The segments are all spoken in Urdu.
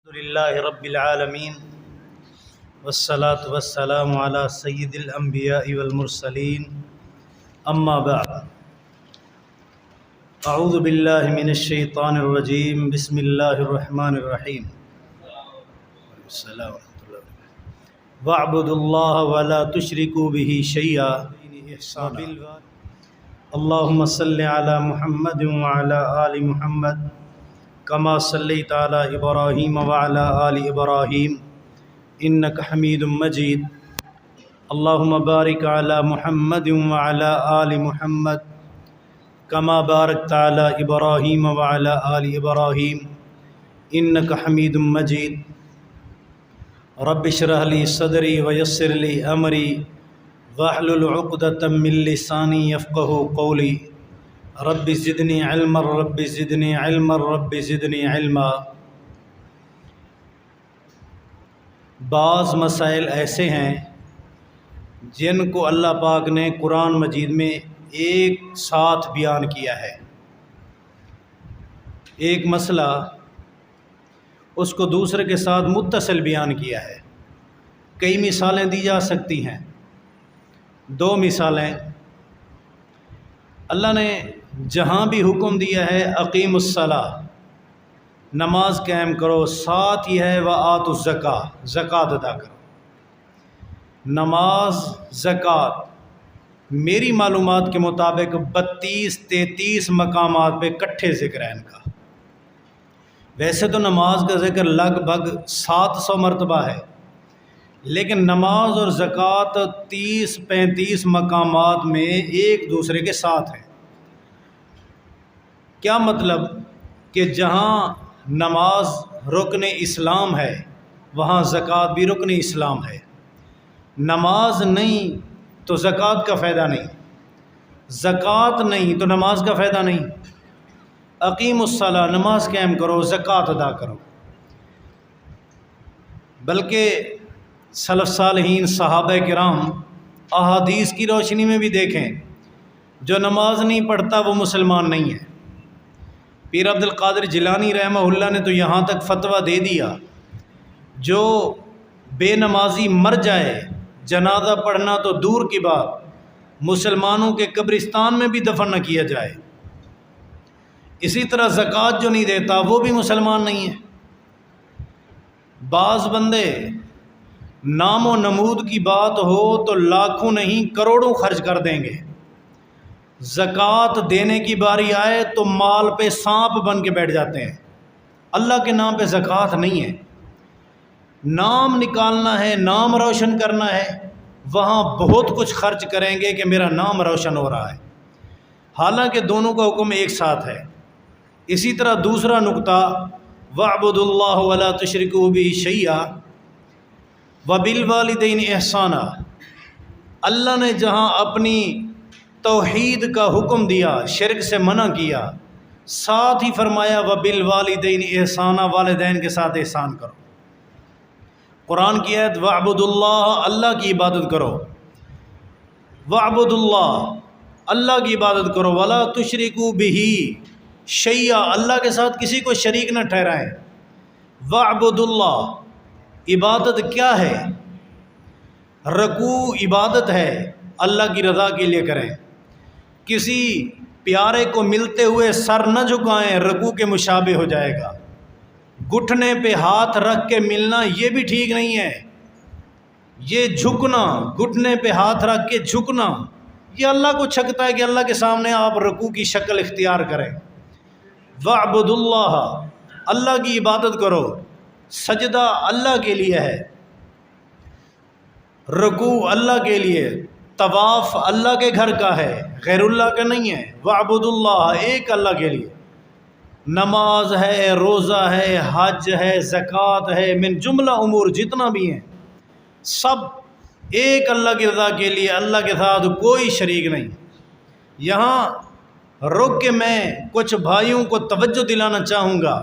للہ رب العالمین والصلاة والسلام علی سید الانبیاء والمرسلین اما بعد اعوذ باللہ من الشیطان الرجیم بسم اللہ الرحمن الرحیم وَاعْبُدُوا اللَّهَ وَلَا تُشْرِكُوا بِهِ شَيْئًا اللهم صل على محمد وعلى آل محمد كما صليت على إبراهيم وعلى آل إبراهيم إنك حميد مجيد اللهم بارك على محمد وعلى آل محمد كما باركت على إبراهيم وعلى آل إبراهيم إنك حميد مجيد رب اشرح لي صدري ويسر لي أمري واحلل عقدة من لساني يفقهوا قولي رب زدنی علما رب زدنی علما رب زدنی علما۔ بعض مسائل ایسے ہیں جن کو اللہ پاک نے قرآن مجید میں ایک ساتھ بیان کیا ہے، ایک مسئلہ اس کو دوسرے کے ساتھ متصل بیان کیا ہے۔ کئی مثالیں دی جا سکتی ہیں، دو مثالیں اللہ نے جہاں بھی حکم دیا ہے اقیم الصلاۃ، نماز قائم کرو، ساتھ یہ ہے وآتوا الزکاۃ، زکوٰۃ ادا کرو۔ نماز، زکوٰۃ میری معلومات کے مطابق 32-33 مقامات پہ کٹھے ذکر ہے ان کا۔ ویسے تو نماز کا ذکر لگ بھگ 700 مرتبہ ہے، لیکن نماز اور زکوٰۃ 30-35 مقامات میں ایک دوسرے کے ساتھ ہیں۔ کیا مطلب کہ جہاں نماز رکن اسلام ہے وہاں زکوٰۃ بھی رکن اسلام ہے۔ نماز نہیں تو زکوٰۃ کا فائدہ نہیں، زکوٰۃ نہیں تو نماز کا فائدہ نہیں۔ اقیم الصلاۃ، نماز قائم کرو، زکوٰۃ ادا کرو۔ بلکہ سلف صالحین صحابہ کرام احادیث کی روشنی میں بھی دیکھیں، جو نماز نہیں پڑھتا وہ مسلمان نہیں ہے۔ پیر عبد القادر جیلانی رحمہ اللہ نے تو یہاں تک فتویٰ دے دیا، جو بے نمازی مر جائے جنازہ پڑھنا تو دور کی بات، مسلمانوں کے قبرستان میں بھی دفن نہ کیا جائے۔ اسی طرح زکوٰۃ جو نہیں دیتا وہ بھی مسلمان نہیں ہے۔ بعض بندے نام و نمود کی بات ہو تو لاکھوں نہیں کروڑوں خرچ کر دیں گے، زکوٰۃ دینے کی باری آئے تو مال پہ سانپ بن کے بیٹھ جاتے ہیں۔ اللہ کے نام پہ زکوٰۃ نہیں ہے، نام نکالنا ہے، نام روشن کرنا ہے، وہاں بہت کچھ خرچ کریں گے کہ میرا نام روشن ہو رہا ہے، حالانکہ دونوں کا حکم ایک ساتھ ہے۔ اسی طرح دوسرا نقطہ وَاعْبُدُوا اللَّهَ وَلَا تُشْرِكُوا بِهِ شَيْئًا وَبِالْوَالِدَيْنِ إِحْسَانًا۔ اللہ نے جہاں اپنی توحید کا حکم دیا، شرک سے منع کیا، ساتھ ہی فرمایا وَبِالْوَالِدَيْنِ إِحْسَانًا، والدین کے ساتھ احسان کرو۔ قرآن کی آیت وَاعْبُدُوا اللَّهَ، اللہ کی عبادت کرو، وَاعْبُدُوا اللَّهَ، اللہ کی عبادت کرو، وَلَا تُشْرِكُوا بِهِ شَيْئًا، اللہ کے ساتھ کسی کو شریک نہ ٹھہرائیں۔ وَاعْبُدُوا اللَّهَ، عبادت کیا ہے؟ رکوع عبادت ہے، اللہ کی رضا کے لیے کریں۔ کسی پیارے کو ملتے ہوئے سر نہ جھکائیں، رکوع کے مشابہ ہو جائے گا۔ گھٹنے پہ ہاتھ رکھ کے ملنا یہ بھی ٹھیک نہیں ہے۔ یہ جھکنا، گھٹنے پہ ہاتھ رکھ کے جھکنا، یہ اللہ کو چھکتا ہے کہ اللہ کے سامنے آپ رکوع کی شکل اختیار کریں۔ وَاعْبُدُوا اللَّهَ، اللہ کی عبادت کرو، سجدہ اللہ کے لیے ہے، رکوع اللہ کے لیے، طواف اللہ کے گھر کا ہے، غیر اللہ کا نہیں ہے۔ وَاعْبُدُوا اللَّهَ، ایک اللہ کے لیے۔ نماز ہے، روزہ ہے، حج ہے، زکوٰۃ ہے، من جملہ امور جتنا بھی ہیں سب ایک اللہ کی رضا کے لیے، اللہ کے ساتھ کوئی شریک نہیں۔ یہاں رک کے میں کچھ بھائیوں کو توجہ دلانا چاہوں گا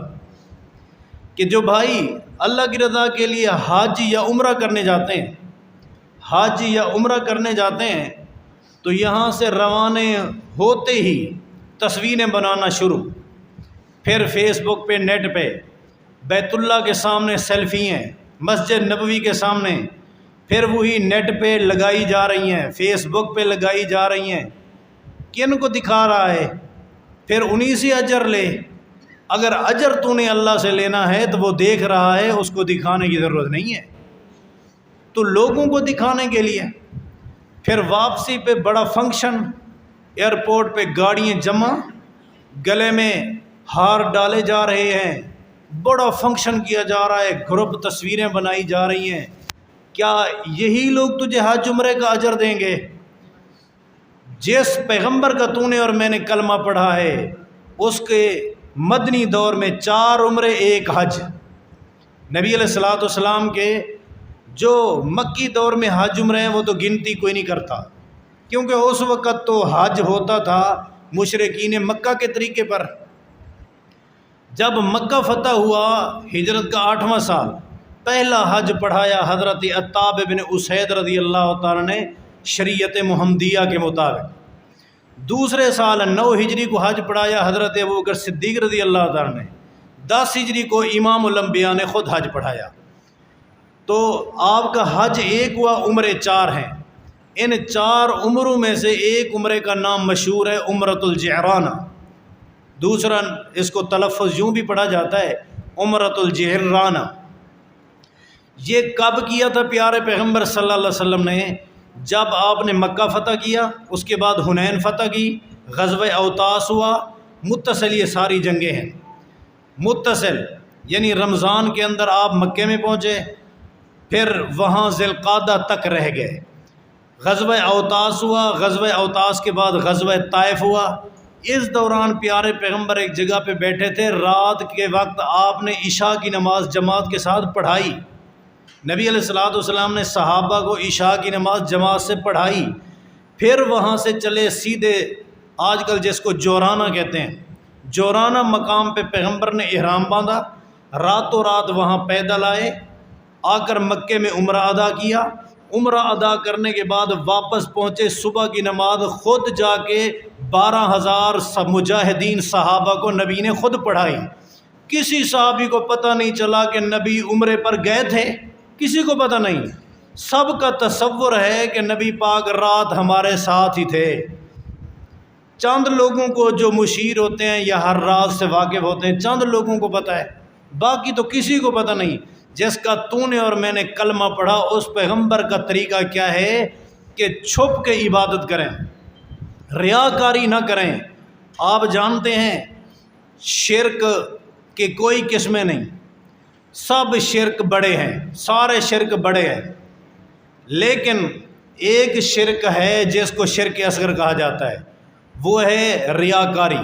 کہ جو بھائی اللہ کی رضا کے لیے حج یا عمرہ کرنے جاتے ہیں، حج یا عمرہ کرنے جاتے ہیں تو یہاں سے روانہ ہوتے ہی تصویریں بنانا شروع، پھر فیس بک پہ، نیٹ پہ بیت اللہ کے سامنے سیلفی ہیں، مسجد نبوی کے سامنے، پھر وہی نیٹ پہ لگائی جا رہی ہیں، فیس بک پہ لگائی جا رہی ہیں، کن کو دکھا رہا ہے؟ پھر انہی سے اجر لے۔ اگر اجر تو نے اللہ سے لینا ہے تو وہ دیکھ رہا ہے، اس کو دکھانے کی ضرورت نہیں ہے، تو لوگوں کو دکھانے کے لیے۔ پھر واپسی پہ بڑا فنکشن، ایئرپورٹ پہ گاڑیاں جمع، گلے میں ہار ڈالے جا رہے ہیں، بڑا فنکشن کیا جا رہا ہے، گروپ تصویریں بنائی جا رہی ہیں۔ کیا یہی لوگ تجھے حج عمرے کا اجر دیں گے؟ جس پیغمبر کا تو نے اور میں نے کلمہ پڑھا ہے، اس کے مدنی دور میں 4 عمرے 1 حج۔ نبی علیہ الصلوۃ والسلام کے جو مکی دور میں حج عمرے ہیں وہ تو گنتی کوئی نہیں کرتا، کیونکہ اس وقت تو حج ہوتا تھا مشرکین مکہ کے طریقے پر۔ جب مکہ فتح ہوا ہجرت کا 8واں سال، پہلا حج پڑھایا حضرت عتاب بن اسید رضی اللہ تعالیٰ نے شریعت محمدیہ کے مطابق۔ دوسرے سال 9 ہجری کو حج پڑھایا حضرت ابوبکر صدیق رضی اللہ تعالیٰ نے۔ 10 ہجری کو امام الانبیاء نے خود حج پڑھایا۔ تو آپ کا حج 1 ہوا، عمرے 4 ہیں۔ ان 4 عمروں میں سے ایک عمرے کا نام مشہور ہے عمرۃ الجعرانہ، دوسرا اس کو تلفظ یوں بھی پڑھا جاتا ہے عمرۃ الجعرانہ۔ یہ کب کیا تھا پیارے پیغمبر صلی اللہ علیہ وسلم نے؟ جب آپ نے مکہ فتح کیا، اس کے بعد حنین فتح کی، غزوہ اوطاس ہوا، متصل یہ ساری جنگیں ہیں۔ متصل یعنی رمضان کے اندر آپ مکے میں پہنچے، پھر وہاں ذی القعدہ تک رہ گئے، غزوہ اوطاس ہوا، غزوہ اوطاس کے بعد غزوہ طائف ہوا۔ اس دوران پیارے پیغمبر ایک جگہ پہ بیٹھے تھے، رات کے وقت آپ نے عشاء کی نماز جماعت کے ساتھ پڑھائی۔ نبی علیہ الصلوۃ والسلام نے صحابہ کو عشاء کی نماز جماعت سے پڑھائی، پھر وہاں سے چلے سیدھے آج کل جس کو جورانہ کہتے ہیں، جورانہ مقام پہ پیغمبر نے احرام باندھا، راتوں رات وہاں پیدل آئے، آ کر مکے میں عمرہ ادا کیا۔ عمرہ ادا کرنے کے بعد واپس پہنچے، صبح کی نماز خود جا کے 12,000 مجاہدین صحابہ کو نبی نے خود پڑھائی۔ کسی صحابی کو پتہ نہیں چلا کہ نبی عمرے پر گئے تھے، کسی کو پتہ نہیں، سب کا تصور ہے کہ نبی پاک رات ہمارے ساتھ ہی تھے۔ چند لوگوں کو جو مشیر ہوتے ہیں یا ہر رات سے واقف ہوتے ہیں، چند لوگوں کو پتہ ہے، باقی تو کسی کو پتہ نہیں۔ جس کا تو نے اور میں نے کلمہ پڑھا، اس پیغمبر کا طریقہ کیا ہے کہ چھپ کے عبادت کریں، ریاکاری نہ کریں۔ آپ جانتے ہیں شرک کے کوئی قسمیں نہیں، سب شرک بڑے ہیں، سارے شرک بڑے ہیں، لیکن ایک شرک ہے جس کو شرک اصغر کہا جاتا ہے، وہ ہے ریاکاری۔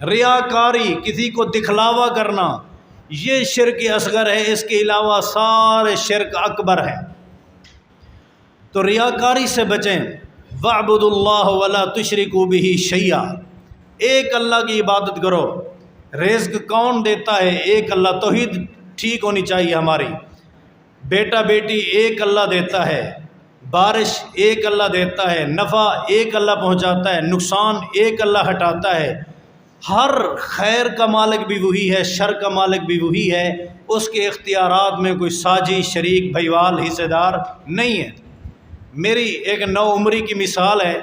ریاکاری، کسی کو دکھلاوا کرنا، یہ شرک اصغر ہے، اس کے علاوہ سارے شرک اکبر ہیں۔ تو ریاکاری سے بچیں۔ وَاعْبُدُوا اللَّهَ وَلَا تُشْرِكُوا بِهِ شَيْئًا، ایک اللہ کی عبادت کرو۔ رزق کون دیتا ہے؟ ایک اللہ۔ توحید ٹھیک ہونی چاہیے ہماری۔ بیٹا بیٹی ایک اللہ دیتا ہے، بارش ایک اللہ دیتا ہے، نفع ایک اللہ پہنچاتا ہے، نقصان ایک اللہ ہٹاتا ہے۔ ہر خیر کا مالک بھی وہی ہے، شر کا مالک بھی وہی ہے، اس کے اختیارات میں کوئی ساجی، شریک، بھائیوال، حصے دار نہیں ہے۔ میری ایک 9 عمری کی مثال ہے،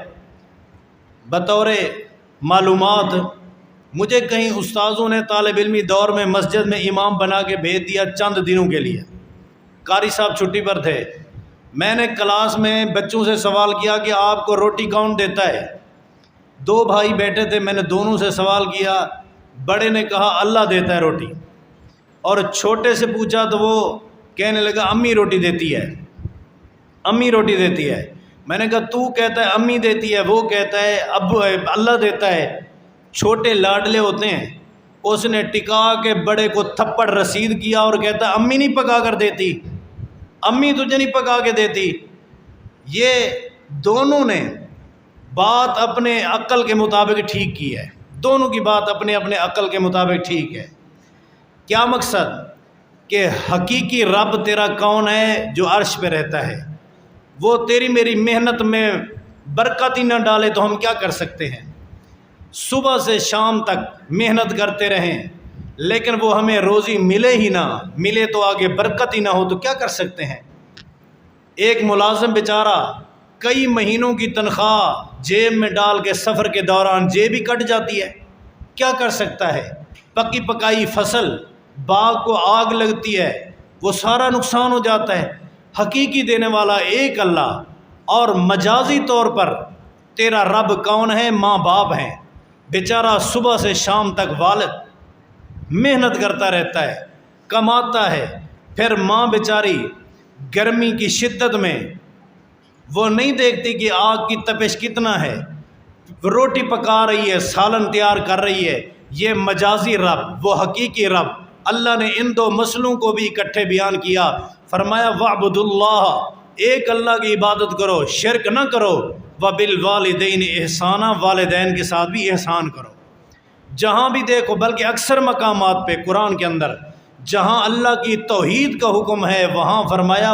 بطور معلومات، مجھے کہیں استاذوں نے طالب علمی دور میں مسجد میں امام بنا کے بھیج دیا چند دنوں کے لیے۔ قاری صاحب چھٹی پر تھے، میں نے کلاس میں بچوں سے سوال کیا کہ آپ کو روٹی کون دیتا ہے؟ 2 بھائی بیٹھے تھے، میں نے دونوں سے سوال کیا، بڑے نے کہا اللہ دیتا ہے روٹی، اور چھوٹے سے پوچھا تو وہ کہنے لگا امی روٹی دیتی ہے، امی روٹی دیتی ہے۔ میں نے کہا تو کہتا ہے امی دیتی ہے، وہ کہتا ہے اب اللہ دیتا ہے۔ چھوٹے لاڈلے ہوتے ہیں، اس نے ٹکا کے بڑے کو تھپڑ رسید کیا اور کہتا ہے امی نہیں پکا کر دیتی، امی تجھے نہیں پکا کے دیتی۔ یہ دونوں نے بات اپنے عقل کے مطابق ٹھیک کی ہے، دونوں کی بات اپنے اپنے عقل کے مطابق ٹھیک ہے۔ کیا مقصد؟ کہ حقیقی رب تیرا کون ہے جو عرش پہ رہتا ہے، وہ تیری میری محنت میں برکت ہی نہ ڈالے تو ہم کیا کر سکتے ہیں؟ صبح سے شام تک محنت کرتے رہیں، لیکن وہ ہمیں روزی ملے ہی نہ، ملے تو آگے برکت ہی نہ ہو تو کیا کر سکتے ہیں؟ ایک ملازم بیچارہ کئی مہینوں کی تنخواہ جیب میں ڈال کے سفر کے دوران جیب ہی کٹ جاتی ہے، کیا کر سکتا ہے؟ پکی پکائی فصل، باغ کو آگ لگتی ہے، وہ سارا نقصان ہو جاتا ہے۔ حقیقی دینے والا ایک اللہ، اور مجازی طور پر تیرا رب کون ہے؟ ماں باپ ہیں۔ بیچارہ صبح سے شام تک والد محنت کرتا رہتا ہے، کماتا ہے، پھر ماں بیچاری گرمی کی شدت میں وہ نہیں دیکھتی کہ آگ کی تپش کتنا ہے، روٹی پکا رہی ہے، سالن تیار کر رہی ہے۔ یہ مجازی رب، وہ حقیقی رب۔ اللہ نے ان دو مسئلوں کو بھی اکٹھے بیان کیا، فرمایا وَاعْبُدُوا اللَّهَ، ایک اللہ کی عبادت کرو، شرک نہ کرو، وَبِالْوَالِدَيْنِ احسانًا، والدین کے ساتھ بھی احسان کرو۔ جہاں بھی دیکھو، بلکہ اکثر مقامات پہ قرآن کے اندر جہاں اللہ کی توحید کا حکم ہے وہاں فرمایا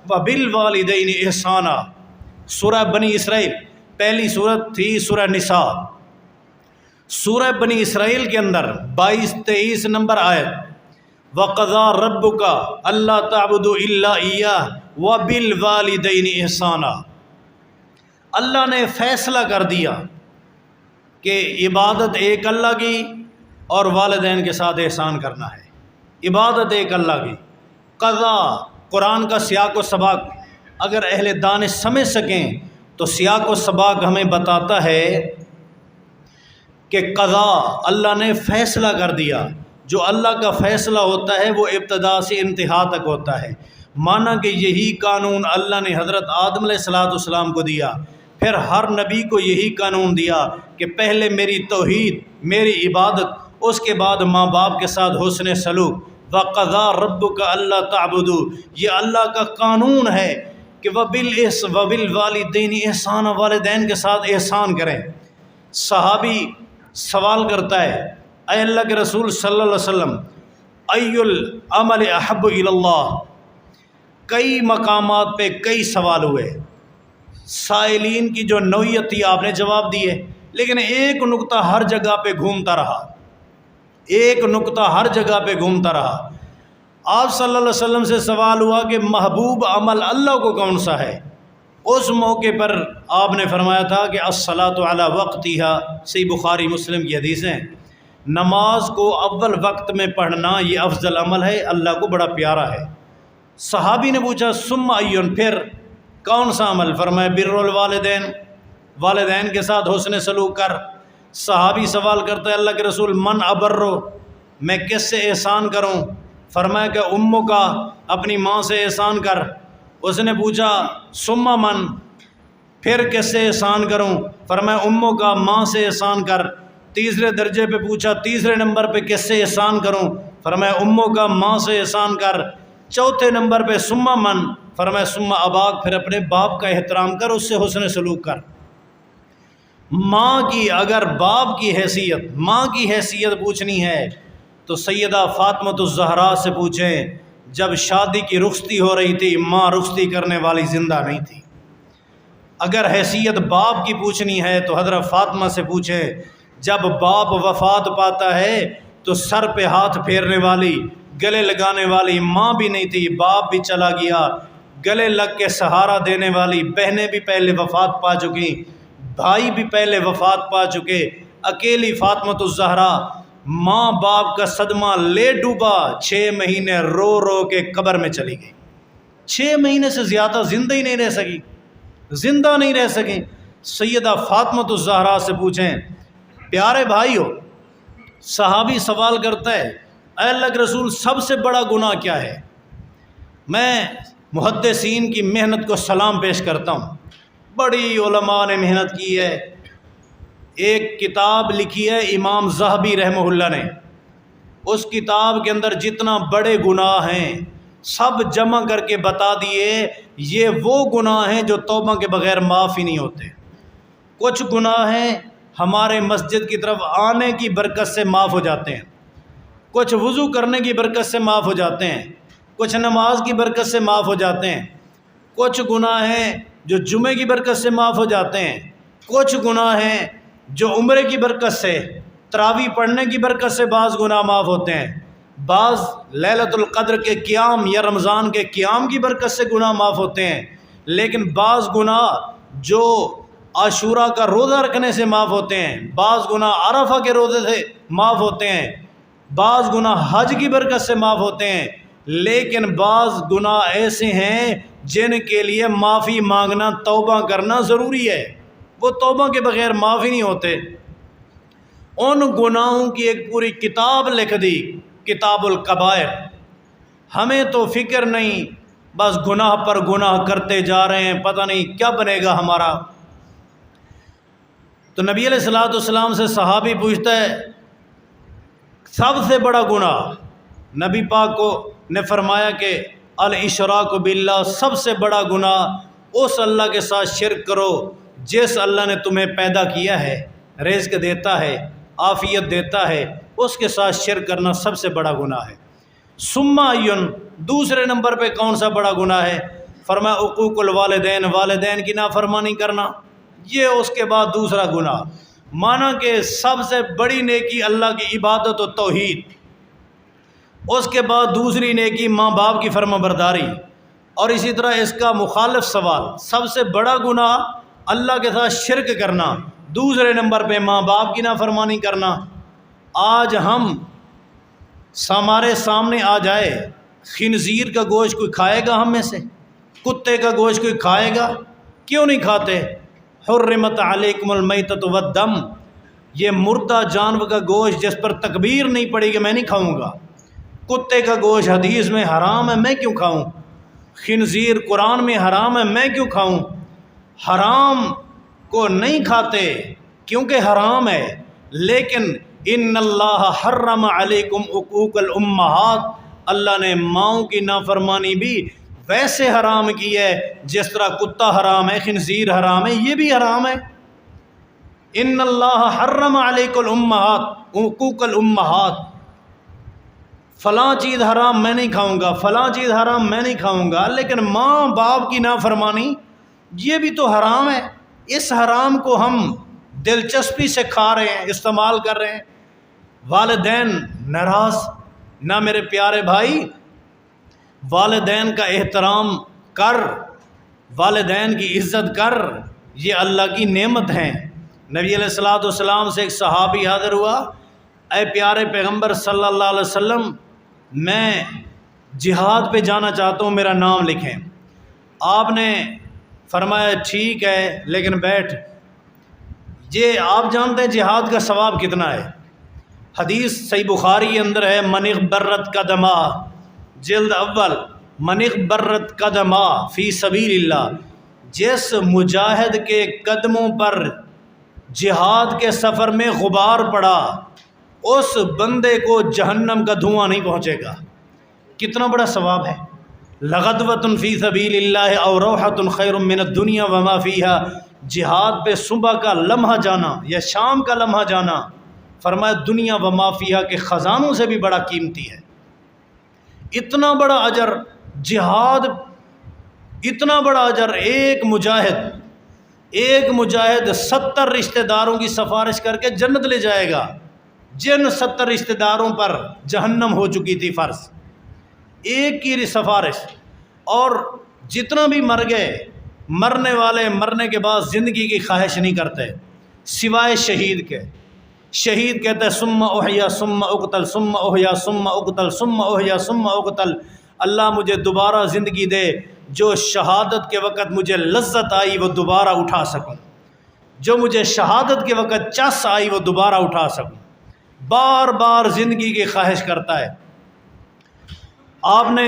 وَبِالْوَالِدَيْنِ احسانًا۔ سورہ بنی اسرائیل پہلی سورت تھی سورہ نساء، سورہ بنی اسرائیل کے اندر 22-23 نمبر آیت، وَقَضَىٰ رَبُّكَ أَلَّا تَعْبُدُوا إِلَّا إِيَّاهُ وَبِالْوَالِدَيْنِ احسانًا۔ اللہ نے فیصلہ کر دیا کہ عبادت ایک اللہ کی اور والدین کے ساتھ احسان کرنا ہے۔ عبادت ایک اللہ کی، قضا قرآن کا سیاق و سباق اگر اہل دانش سمجھ سکیں تو سیاق و سباق ہمیں بتاتا ہے کہ قضا اللہ نے فیصلہ کر دیا۔ جو اللہ کا فیصلہ ہوتا ہے وہ ابتدا سے انتہا تک ہوتا ہے، مانا کہ یہی قانون اللہ نے حضرت آدم علیہ السلام کو دیا، پھر ہر نبی کو یہی قانون دیا کہ پہلے میری توحید، میری عبادت، اس کے بعد ماں باپ کے ساتھ حسن سلوک۔ وَقَضَىٰ رَبُّكَ أَلَّا تَعْبُدُوا، یہ اللہ کا قانون ہے کہ وَبِالْوَالِدَيْنِ احسانًا، والدین کے ساتھ احسان کریں۔ صحابی سوال کرتا ہے، اے اللہ کے رسول صلی اللہ علیہ وسلم، ای العمل احب الی اللہ۔ کئی مقامات پہ کئی سوال ہوئے، سائلین کی جو نوعیت تھی آپ نے جواب دیے، لیکن ایک نقطہ ہر جگہ پہ گھومتا رہا، ایک نقطہ ہر جگہ پہ گھومتا رہا۔ آپ صلی اللہ علیہ وسلم سے سوال ہوا کہ محبوب عمل اللہ کو کون سا ہے؟ اس موقع پر آپ نے فرمایا تھا کہ الصلاۃ علی وقتها، صحیح بخاری مسلم کی حدیثیں، نماز کو اول وقت میں پڑھنا یہ افضل عمل ہے، اللہ کو بڑا پیارا ہے۔ صحابی نے پوچھا ثم ایون، پھر کون سا عمل؟ فرمایا بر الوالدین، والدین کے ساتھ حسن سلوک کر۔ صحابی سوال کرتا ہے اللہ کے رسول من ابرو، میں کس سے احسان کروں؟ فرمایا کہ اموں کا، اپنی ماں سے احسان کر۔ اس نے پوچھا ثم من، پھر کس سے احسان کروں؟ فرمایا اموں کا، ماں سے احسان کر۔ تیسرے درجے پہ پوچھا تیسرے نمبر پہ کس سے احسان کروں؟ فرمایا اموں کا، ماں سے احسان کر۔ چوتھے نمبر پہ ثم من، فرمایا ثم اباک، پھر اپنے باپ کا احترام کر، اس سے حسن سلوک کر۔ ماں کی اگر باپ کی حیثیت، ماں کی حیثیت پوچھنی ہے تو سیدہ فاطمۃ الزہرا سے پوچھیں، جب شادی کی رخصتی ہو رہی تھی ماں رخصتی کرنے والی زندہ نہیں تھی۔ اگر حیثیت باپ کی پوچھنی ہے تو حضرت فاطمہ سے پوچھیں، جب باپ وفات پاتا ہے تو سر پہ ہاتھ پھیرنے والی، گلے لگانے والی ماں بھی نہیں تھی، باپ بھی چلا گیا، گلے لگ کے سہارا دینے والی بہنیں بھی پہلے وفات پا چکی، بھائی بھی پہلے وفات پا چکے۔ اکیلی فاطمۃ الزہرا ماں باپ کا صدمہ لے ڈوبا، 6 مہینے رو رو کے قبر میں چلی گئی، 6 مہینے سے زیادہ زندہ ہی نہیں رہ سکی، زندہ نہیں رہ سکیں۔ سیدہ فاطمۃ الزہرا سے پوچھیں، پیارے بھائی ہو، صحابی سوال کرتا ہے اے اللہ کے رسول سب سے بڑا گناہ کیا ہے؟ میں محدثین کی محنت کو سلام پیش کرتا ہوں، بڑی علماء نے محنت کی ہے، ایک کتاب لکھی ہے امام ذہبی رحمہ اللہ نے، اس کتاب کے اندر جتنا بڑے گناہ ہیں سب جمع کر کے بتا دیے، یہ وہ گناہ ہیں جو توبہ کے بغیر معاف ہی نہیں ہوتے۔ کچھ گناہ ہیں ہمارے مسجد کی طرف آنے کی برکت سے معاف ہو جاتے ہیں، کچھ وضو کرنے کی برکت سے معاف ہو جاتے ہیں، کچھ نماز کی برکت سے معاف ہو جاتے ہیں، کچھ گناہ ہیں جو جمعے کی برکت سے معاف ہو جاتے ہیں، کچھ گناہ ہیں جو عمرے کی برکت سے، تراویح پڑھنے کی برکت سے بعض گناہ معاف ہوتے ہیں، بعض لیلۃ القدر کے قیام یا رمضان کے قیام کی برکت سے گناہ معاف ہوتے ہیں، لیکن بعض گناہ جو عاشورہ کا روزہ رکھنے سے معاف ہوتے ہیں، بعض گناہ عرفہ کے روزے سے معاف ہوتے ہیں، بعض گناہ حج کی برکت سے معاف ہوتے ہیں، لیکن بعض گناہ ایسے ہیں جن کے لیے معافی مانگنا، توبہ کرنا ضروری ہے، وہ توبہ کے بغیر معاف ہی نہیں ہوتے۔ ان گناہوں کی ایک پوری کتاب لکھ دی، کتاب الکبائر۔ ہمیں تو فکر نہیں، بس گناہ پر گناہ کرتے جا رہے ہیں، پتہ نہیں کیا بنے گا ہمارا۔ تو نبی علیہ الصلوۃ والسلام سے صحابی پوچھتا ہے سب سے بڑا گناہ، نبی پاک کو نے فرمایا کہ الاشراک باللہ، سب سے بڑا گناہ اس اللہ کے ساتھ شرک کرو جس اللہ نے تمہیں پیدا کیا ہے، رزق دیتا ہے، عافیت دیتا ہے، اس کے ساتھ شرک کرنا سب سے بڑا گناہ ہے۔ ثم ایون، دوسرے نمبر پہ کون سا بڑا گناہ ہے؟ فرمایا عقوق الوالدین، والدین کی نافرمانی کرنا، یہ اس کے بعد دوسرا گناہ۔ مانا کہ سب سے بڑی نیکی اللہ کی عبادت و توحید، اس کے بعد دوسری نیکی ماں باپ کی فرما برداری، اور اسی طرح اس کا مخالف سوال، سب سے بڑا گناہ اللہ کے ساتھ شرک کرنا، دوسرے نمبر پہ ماں باپ کی نافرمانی کرنا۔ آج ہمارے سامنے آ جائے خنزیر کا گوشت کوئی کھائے گا ہم میں سے؟ کتے کا گوشت کوئی کھائے گا؟ کیوں نہیں کھاتے؟ حرمت علیکم المیتۃ والدم، یہ مردہ جانور کا گوشت جس پر تکبیر نہیں پڑے گی میں نہیں کھاؤں گا۔ کتے کا گوشت حدیث میں حرام ہے، میں کیوں کھاؤں؟ خنزیر قرآن میں حرام ہے، میں کیوں کھاؤں؟ حرام کو نہیں کھاتے کیونکہ حرام ہے، لیکن ان اللہ حرم علیکم عقوق الامہات، اللہ نے ماؤں کی نافرمانی بھی ویسے حرام کی ہے جس طرح کتا حرام ہے، خنزیر حرام ہے، یہ بھی حرام ہے۔ ان اللہ حرم علیکم الامہات، عقوق الامہات، فلاں چیز حرام میں نہیں کھاؤں گا، فلاں چیز حرام میں نہیں کھاؤں گا، لیکن ماں باپ کی نافرمانی یہ بھی تو حرام ہے۔ اس حرام کو ہم دلچسپی سے کھا رہے ہیں، استعمال کر رہے ہیں۔ والدین ناراض نہ، میرے پیارے بھائی، والدین کا احترام کر، والدین کی عزت کر، یہ اللہ کی نعمت ہیں۔ نبی علیہ الصلوۃ والسلام سے ایک صحابی حاضر ہوا، اے پیارے پیغمبر صلی اللہ علیہ وسلم، میں جہاد پہ جانا چاہتا ہوں، میرا نام لکھیں۔ آپ نے فرمایا ٹھیک ہے لیکن بیٹھ، یہ آپ جانتے ہیں جہاد کا ثواب کتنا ہے؟ حدیث صحیح بخاری کے اندر ہے، من اغبرت قدما، جلد اول، من اغبرت قدما فی سبیل اللہ، جس مجاہد کے قدموں پر جہاد کے سفر میں غبار پڑا اس بندے کو جہنم کا دھواں نہیں پہنچے گا۔ کتنا بڑا ثواب ہے۔ لغدوۃ فی سبیل اللہ او روحۃ خیر من الدنیا وما فیہا، جہاد پہ صبح کا لمحہ جانا یا شام کا لمحہ جانا، فرمایا دنیا وما فیہا کے خزانوں سے بھی بڑا قیمتی ہے۔ اتنا بڑا اجر جہاد، اتنا بڑا اجر، ایک مجاہد 70 رشتہ داروں کی سفارش کر کے جنت لے جائے گا، جن 70 رشتہ داروں پر جہنم ہو چکی تھی فرض، ایک کی سفارش۔ اور جتنا بھی مر گئے، مرنے والے مرنے کے بعد زندگی کی خواہش نہیں کرتے سوائے شہید کے۔ شہید کہتا ہے ثم احیا ثم اقتل ثم احیا ثم اقتل ثم احیا ثم اقتل، اللہ مجھے دوبارہ زندگی دے، جو شہادت کے وقت مجھے لذت آئی وہ دوبارہ اٹھا سکوں، جو مجھے شہادت کے وقت چس آئی وہ دوبارہ اٹھا سکوں۔ بار بار زندگی کی خواہش کرتا ہے۔ آپ نے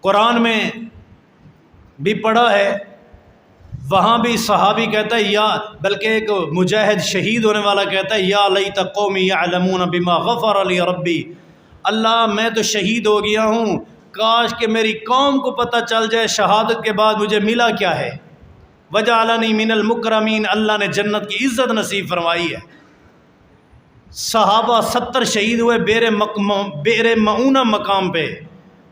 قرآن میں بھی پڑھا ہے، وہاں بھی صحابی کہتا ہے یا، بلکہ ایک مجاہد شہید ہونے والا کہتا ہے یا لیت قومی یعلمون بما غفر لی ربی، اللہ میں تو شہید ہو گیا ہوں، کاش کہ میری قوم کو پتہ چل جائے شہادت کے بعد مجھے ملا کیا ہے۔ وجعلنی من المکرمین، اللہ نے جنت کی عزت نصیب فرمائی ہے۔ صحابہ 70 شہید ہوئے بئر معونہ مقام پہ،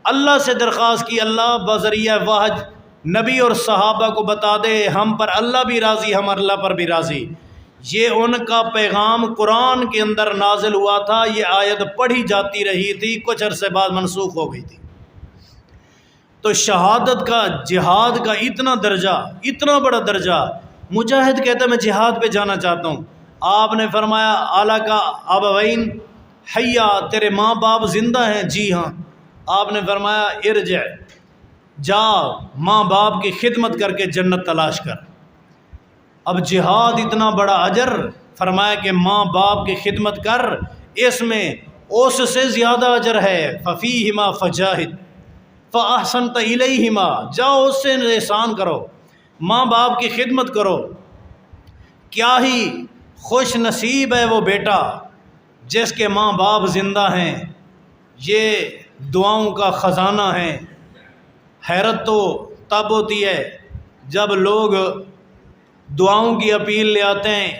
اللہ سے درخواست کی اللہ بذریعہ وحی نبی اور صحابہ کو بتا دے ہم پر اللہ بھی راضی، ہم اللہ پر بھی راضی، یہ ان کا پیغام قرآن کے اندر نازل ہوا تھا، یہ آیت پڑھی جاتی رہی تھی، کچھ عرصے بعد منسوخ ہو گئی تھی۔ تو شہادت کا، جہاد کا اتنا درجہ، اتنا بڑا درجہ، مجاہد کہتا ہے میں جہاد پہ جانا چاہتا ہوں، آپ نے فرمایا اعلیٰ کا ابوین حیا، تیرے ماں باپ زندہ ہیں؟ جی ہاں۔ آپ نے فرمایا ارجع، جا ماں باپ کی خدمت کر کے جنت تلاش کر۔ اب جہاد اتنا بڑا اجر، فرمایا کہ ماں باپ کی خدمت کر، اس میں اس سے زیادہ اجر ہے۔ ففیہما فجاہد فاحسنت الیہما، جاؤ اس سے احسان کرو، ماں باپ کی خدمت کرو۔ کیا ہی خوش نصیب ہے وہ بیٹا جس کے ماں باپ زندہ ہیں، یہ دعاؤں کا خزانہ ہے۔ حیرت تو تب ہوتی ہے جب لوگ دعاؤں کی اپیل لے آتے ہیں،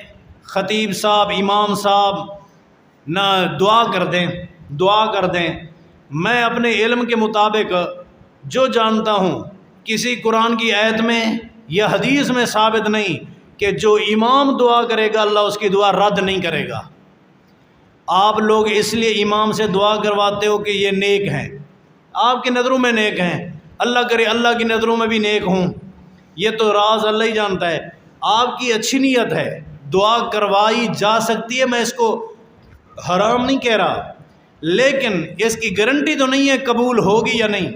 خطیب صاحب، امام صاحب نہ دعا کر دیں۔ میں اپنے علم کے مطابق جو جانتا ہوں، کسی قرآن کی آیت میں یا حدیث میں ثابت نہیں کہ جو امام دعا کرے گا اللہ اس کی دعا رد نہیں کرے گا۔ آپ لوگ اس لیے امام سے دعا کرواتے ہو کہ یہ نیک ہیں، آپ کی نظروں میں نیک ہیں، اللہ کرے اللہ کی نظروں میں بھی نیک ہوں، یہ تو راز اللہ ہی جانتا ہے۔ آپ کی اچھی نیت ہے، دعا کروائی جا سکتی ہے، میں اس کو حرام نہیں کہہ رہا، لیکن اس کی گارنٹی تو نہیں ہے قبول ہوگی یا نہیں۔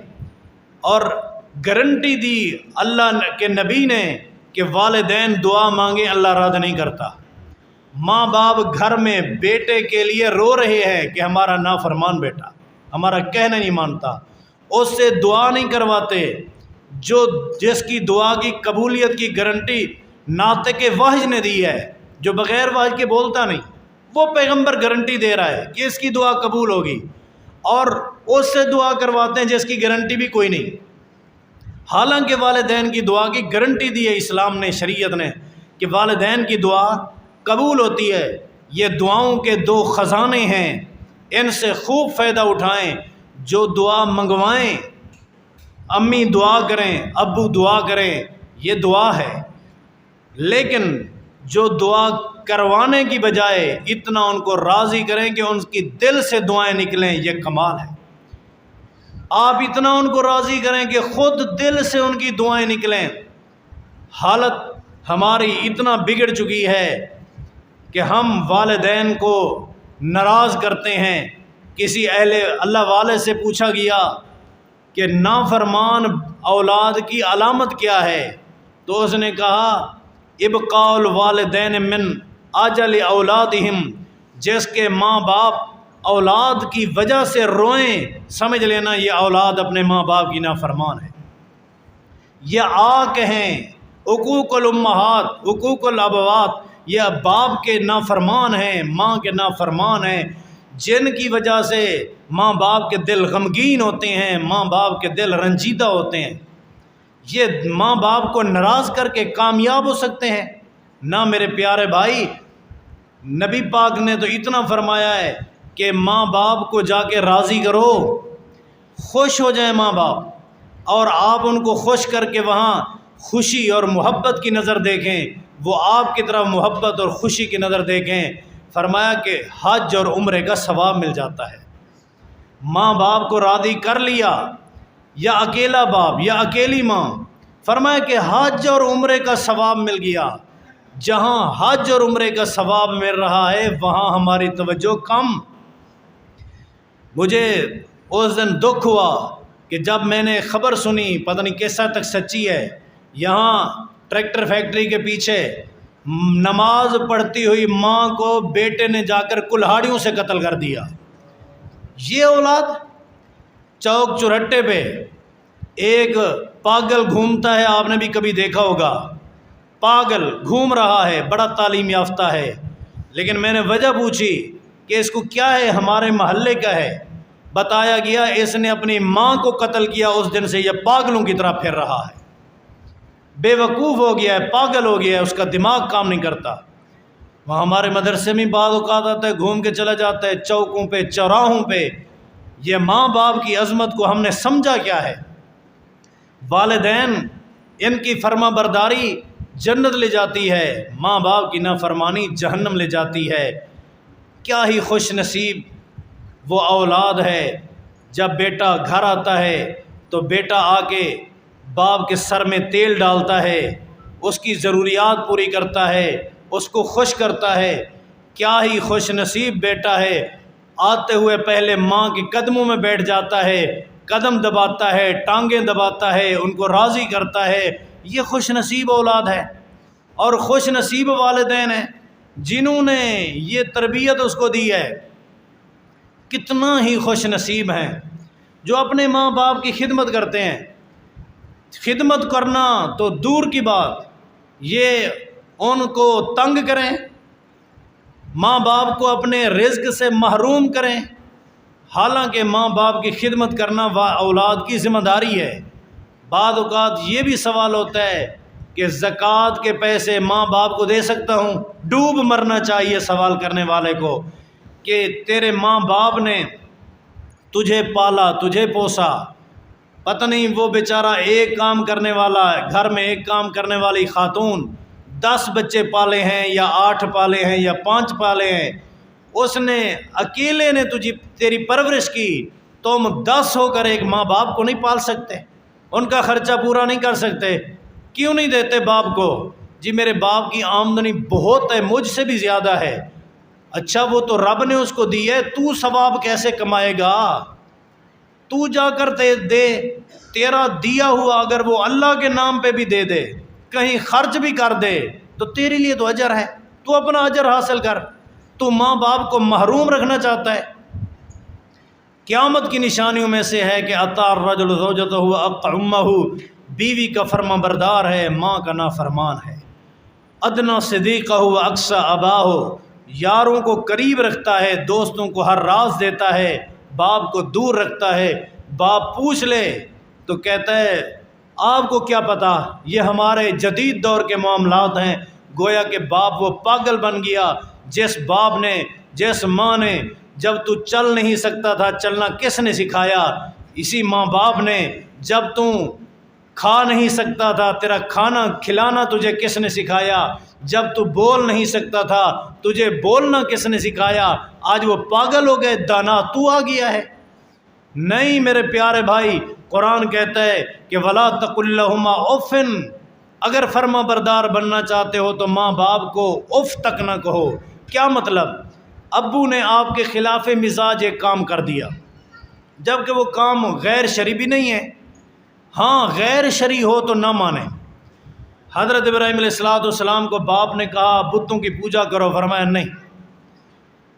اور گارنٹی دی اللہ کے نبی نے کہ والدین دعا مانگے اللہ رد نہیں کرتا۔ ماں باپ گھر میں بیٹے کے لیے رو رہے ہیں کہ ہمارا نافرمان بیٹا ہمارا کہنا نہیں مانتا، اس سے دعا نہیں کرواتے۔ جس کی دعا کی قبولیت کی گارنٹی ناطق وحی نے دی ہے، جو بغیر وحی کے بولتا نہیں، وہ پیغمبر گارنٹی دے رہا ہے کہ اس کی دعا قبول ہوگی، اور اس سے دعا کرواتے ہیں جس کی گارنٹی بھی کوئی نہیں۔ حالانکہ والدین کی دعا کی گارنٹی دی ہے اسلام نے، شریعت نے، کہ والدین کی دعا قبول ہوتی ہے۔ یہ دعاؤں کے دو خزانے ہیں، ان سے خوب فائدہ اٹھائیں۔ جو دعا منگوائیں، امی دعا کریں، ابو دعا کریں، یہ دعا ہے، لیکن جو دعا کروانے کی بجائے اتنا ان کو راضی کریں کہ ان کی دل سے دعائیں نکلیں، یہ کمال ہے۔ آپ اتنا ان کو راضی کریں کہ خود دل سے ان کی دعائیں نکلیں۔ حالت ہماری اتنا بگڑ چکی ہے کہ ہم والدین کو ناراض کرتے ہیں۔ کسی اہل اللہ والے سے پوچھا گیا کہ نافرمان اولاد کی علامت کیا ہے، تو اس نے کہا ابقاء الوالدین من اجل اولادہم، جس کے ماں باپ اولاد کی وجہ سے روئیں، سمجھ لینا یہ اولاد اپنے ماں باپ کی نافرمان ہے۔ یہ آق ہیں، حقوق الامہات، حقوق الابوات، یہ باپ کے نافرمان ہیں، ماں کے نافرمان ہیں، جن کی وجہ سے ماں باپ کے دل غمگین ہوتے ہیں، ماں باپ کے دل رنجیدہ ہوتے ہیں۔ یہ ماں باپ کو ناراض کر کے کامیاب ہو سکتے ہیں؟ نہ میرے پیارے بھائی، نبی پاک نے تو اتنا فرمایا ہے کہ ماں باپ کو جا کے راضی کرو، خوش ہو جائیں ماں باپ، اور آپ ان کو خوش کر کے وہاں خوشی اور محبت کی نظر دیکھیں، وہ آپ کی طرف محبت اور خوشی کی نظر دیکھیں۔ فرمایا کہ حج اور عمرے کا ثواب مل جاتا ہے۔ ماں باپ کو راضی کر لیا، یا اکیلا باپ یا اکیلی ماں، فرمایا کہ حج اور عمرے کا ثواب مل گیا۔ جہاں حج اور عمرے کا ثواب مل رہا ہے وہاں ہماری توجہ کم۔ مجھے اس دن دکھ ہوا کہ جب میں نے خبر سنی، پتہ نہیں کس حد تک سچی ہے، یہاں ٹریکٹر فیکٹری کے پیچھے نماز پڑھتی ہوئی ماں کو بیٹے نے جا کر کلہاڑیوں سے قتل کر دیا۔ یہ اولاد، چوک چرہٹے پہ ایک پاگل گھومتا ہے، آپ نے بھی کبھی دیکھا ہوگا، پاگل گھوم رہا ہے، بڑا تعلیم یافتہ ہے، لیکن میں نے وجہ پوچھی کہ اس کو کیا ہے، ہمارے محلے کا ہے، بتایا گیا اس نے اپنی ماں کو قتل کیا، اس دن سے یہ پاگلوں کی طرح پھر رہا ہے، بے وقوف ہو گیا ہے، پاگل ہو گیا ہے، اس کا دماغ کام نہیں کرتا۔ وہاں ہمارے مدرسے میں بعض اوقات آتا ہے، گھوم کے چلا جاتا ہے چوکوں پہ، چوراہوں پہ۔ یہ ماں باپ کی عظمت کو ہم نے سمجھا کیا ہے؟ والدین، ان کی فرما برداری جنت لے جاتی ہے، ماں باپ کی نافرمانی جہنم لے جاتی ہے۔ کیا ہی خوش نصیب وہ اولاد ہے جب بیٹا گھر آتا ہے تو بیٹا آ کے باپ کے سر میں تیل ڈالتا ہے، اس کی ضروریات پوری کرتا ہے، اس کو خوش کرتا ہے۔ کیا ہی خوش نصیب بیٹا ہے، آتے ہوئے پہلے ماں کے قدموں میں بیٹھ جاتا ہے، قدم دباتا ہے، ٹانگیں دباتا ہے، ان کو راضی کرتا ہے۔ یہ خوش نصیب اولاد ہے، اور خوش نصیب والدین ہیں جنہوں نے یہ تربیت اس کو دی ہے۔ کتنا ہی خوش نصیب ہیں جو اپنے ماں باپ کی خدمت کرتے ہیں۔ خدمت کرنا تو دور کی بات، یہ ان کو تنگ کریں، ماں باپ کو اپنے رزق سے محروم کریں، حالانکہ ماں باپ کی خدمت کرنا اولاد کی ذمہ داری ہے۔ بعض اوقات یہ بھی سوال ہوتا ہے کہ زکوٰۃ کے پیسے ماں باپ کو دے سکتا ہوں؟ ڈوب مرنا چاہیے سوال کرنے والے کو کہ تیرے ماں باپ نے تجھے پالا، تجھے پوسا، پتہ نہیں وہ بیچارہ ایک کام کرنے والا ہے، گھر میں ایک کام کرنے والی خاتون 10 بچے پالے ہیں یا 8 پالے ہیں یا 5 پالے ہیں، اس نے اکیلے نے تیری پرورش کی، تم 10 ہو کر ایک ماں باپ کو نہیں پال سکتے، ان کا خرچہ پورا نہیں کر سکتے؟ کیوں نہیں دیتے باپ کو؟ جی میرے باپ کی آمدنی بہت ہے، مجھ سے بھی زیادہ ہے۔ اچھا وہ تو رب نے اس کو دی ہے، تو ثواب کیسے کمائے گا؟ تو جا کر دے، تیرا دیا ہوا اگر وہ اللہ کے نام پہ بھی دے دے، کہیں خرچ بھی کر دے تو تیرے لیے تو اجر ہے، تو اپنا اجر حاصل کر۔ تو ماں باپ کو محروم رکھنا چاہتا ہے۔ قیامت کی نشانیوں میں سے ہے کہ اطاع الرجل زوجتہ واقع امہ، بیوی کا فرما بردار ہے، ماں کا نافرمان ہے۔ ادنی صدیقہ واقصی اباہ، یاروں کو قریب رکھتا ہے، دوستوں کو ہر راز دیتا ہے، باپ کو دور رکھتا ہے۔ باپ پوچھ لے تو کہتا ہے آپ کو کیا پتہ، یہ ہمارے جدید دور کے معاملات ہیں۔ گویا کہ باپ وہ پاگل بن گیا جس باپ نے، جس ماں نے، جب تو چل نہیں سکتا تھا چلنا کس نے سکھایا؟ اسی ماں باپ نے۔ جب تو کھا نہیں سکتا تھا تیرا کھانا کھلانا تجھے کس نے سکھایا؟ جب تو بول نہیں سکتا تھا تجھے بولنا کس نے سکھایا؟ آج وہ پاگل ہو گئے، دانا تو آ گیا ہے۔ نہیں میرے پیارے بھائی، قرآن کہتا ہے کہ وَلَا تَقُل لَهُمَا اُفٍّ، اگر فرما بردار بننا چاہتے ہو تو ماں باپ کو اف تک نہ کہو۔ کیا مطلب؟ ابو نے آپ کے خلاف مزاج ایک کام کر دیا، جبکہ وہ کام غیر شرعی بھی نہیں ہے، ہاں غیر شرعی ہو تو نہ مانیں۔ حضرت ابراہیم علیہ السلام کو باپ نے کہا بتوں کی پوجا کرو، فرمایا نہیں۔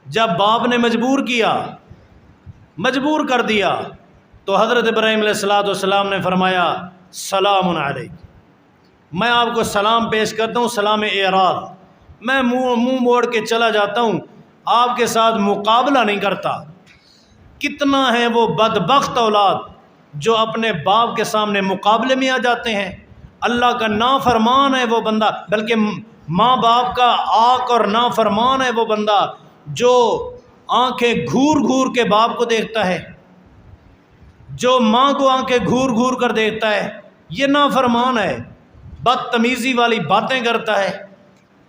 جب باپ نے مجبور کیا، مجبور کر دیا، تو حضرت ابراہیم علیہ السلام نے فرمایا سلام علیک، میں آپ کو سلام پیش کرتا ہوں، سلام اعراض، میں منہ موڑ کے چلا جاتا ہوں، آپ کے ساتھ مقابلہ نہیں کرتا۔ کتنا ہے وہ بدبخت اولاد جو اپنے باپ کے سامنے مقابلے میں آ جاتے ہیں۔ اللہ کا نافرمان ہے وہ بندہ، بلکہ ماں باپ کا آق اور نافرمان ہے وہ بندہ جو آنکھیں گھور گھور کے باپ کو دیکھتا ہے، جو ماں کو آنکھیں گھور گھور کر دیکھتا ہے، یہ نافرمان ہے، بدتمیزی والی باتیں کرتا ہے۔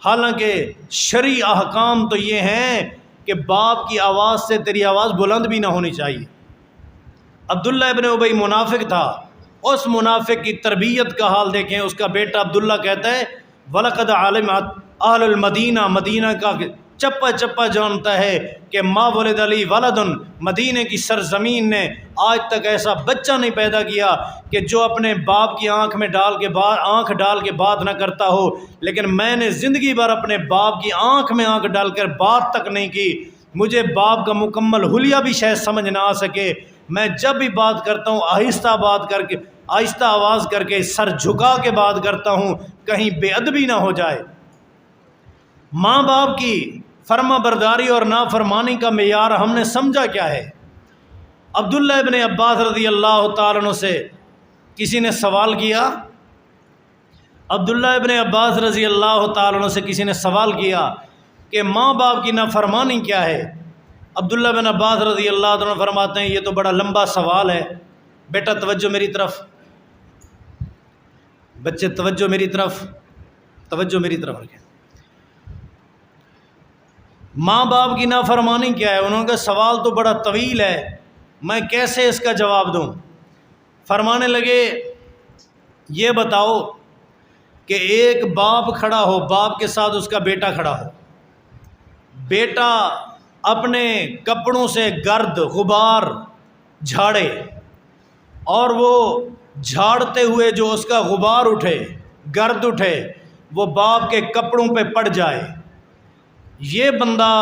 حالانکہ شرعی احکام تو یہ ہیں کہ باپ کی آواز سے تیری آواز بلند بھی نہ ہونی چاہیے۔ عبداللہ ابن ابی منافق تھا، اس منافق کی تربیت کا حال دیکھیں۔ اس کا بیٹا عبداللہ کہتا ہے وَلَقَدْ عَلِمَتْ اہل المدینہ، مدینہ کا چپا چپا جانتا ہے کہ ما ولد علی ولدن، مدینہ کی سرزمین نے آج تک ایسا بچہ نہیں پیدا کیا کہ جو اپنے باپ کی آنکھ میں آنکھ ڈال کے بات نہ کرتا ہو، لیکن میں نے زندگی بھر اپنے باپ کی آنکھ میں آنکھ ڈال کر بات تک نہیں کی، مجھے باپ کا مکمل حلیہ بھی شاید سمجھ نہ آ سکے۔ میں جب بھی بات کرتا ہوں آہستہ بات کر کے، آہستہ آواز کر کے، سر جھکا کے بات کرتا ہوں، کہیں بے ادبی نہ ہو جائے۔ ماں باپ کی فرما برداری اور نافرمانی کا معیار ہم نے سمجھا کیا ہے؟ عبداللہ ابن عباس رضی اللہ تعالیٰ عنہ سے کسی نے سوال کیا، عبداللہ ابن عباس رضی اللہ تعالیٰ عنہ سے کسی نے سوال کیا کہ ماں باپ کی نافرمانی کیا ہے؟ عبداللہ بن عباس رضی اللہ عنہ فرماتے ہیں یہ تو بڑا لمبا سوال ہے، بیٹا توجہ میری طرف، بچے توجہ میری طرف۔ توجہ میری طرف رکھیں. ماں باپ کی نافرمانی کیا ہے؟ انہوں نے کہا سوال تو بڑا طویل ہے، میں کیسے اس کا جواب دوں؟ فرمانے لگے یہ بتاؤ کہ ایک باپ کھڑا ہو، باپ کے ساتھ اس کا بیٹا کھڑا ہو، بیٹا اپنے کپڑوں سے گرد غبار جھاڑے، اور وہ جھاڑتے ہوئے جو اس کا غبار اٹھے، گرد اٹھے، وہ باپ کے کپڑوں پہ پڑ جائے، یہ بندہ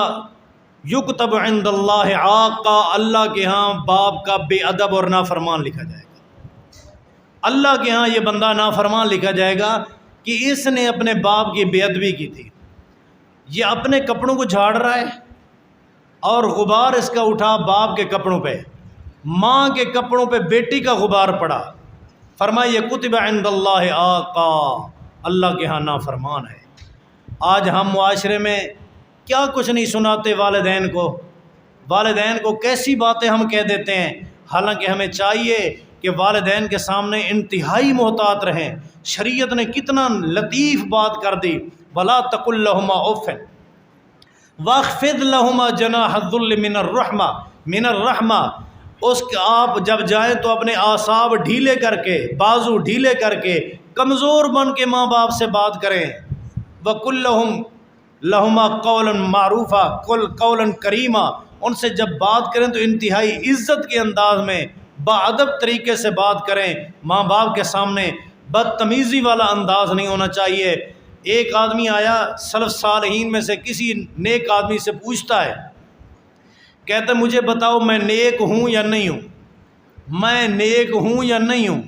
یکتب عند اللہ عاقا، اللہ کے ہاں باپ کا بے ادب اور نافرمان لکھا جائے گا. اللہ کے ہاں یہ بندہ نافرمان لکھا جائے گا کہ اس نے اپنے باپ کی بے ادبی کی تھی. یہ اپنے کپڑوں کو جھاڑ رہا ہے اور غبار اس کا اٹھا باپ کے کپڑوں پہ، ماں کے کپڑوں پہ بیٹی کا غبار پڑا. فرمایا یہ کتب عند اللہ عاقا، اللہ کے ہاں نافرمان ہے. آج ہم معاشرے میں کیا کچھ نہیں سناتے والدین کو کیسی باتیں ہم کہہ دیتے ہیں، حالانکہ ہمیں چاہیے کہ والدین کے سامنے انتہائی محتاط رہیں. شریعت نے کتنا لطیف بات کر دی، وَلَا تَقُلْ لَهُمَا أُفٍّ وَاخْفِضْ لَهُمَا جَنَاحَ الذُّلِّ مِنَ الرَّحْمَةِ. آپ جب جائیں تو اپنے اعصاب ڈھیلے کر کے، بازو ڈھیلے کر کے، کمزور بن کے ماں باپ سے بات کریں. وَقُلْ لَهُمَا قَوْلًا مَعْرُوفًا قَوْلًا کریما. ان سے جب بات کریں تو انتہائی عزت کے انداز میں باادب طریقے سے بات کریں. ماں باپ کے سامنے بدتمیزی والا انداز نہیں ہونا چاہیے. ایک آدمی آیا سلف صالحین میں سے کسی نیک آدمی سے پوچھتا ہے، کہتا ہے مجھے بتاؤ میں نیک ہوں یا نہیں ہوں، میں نیک ہوں یا نہیں ہوں.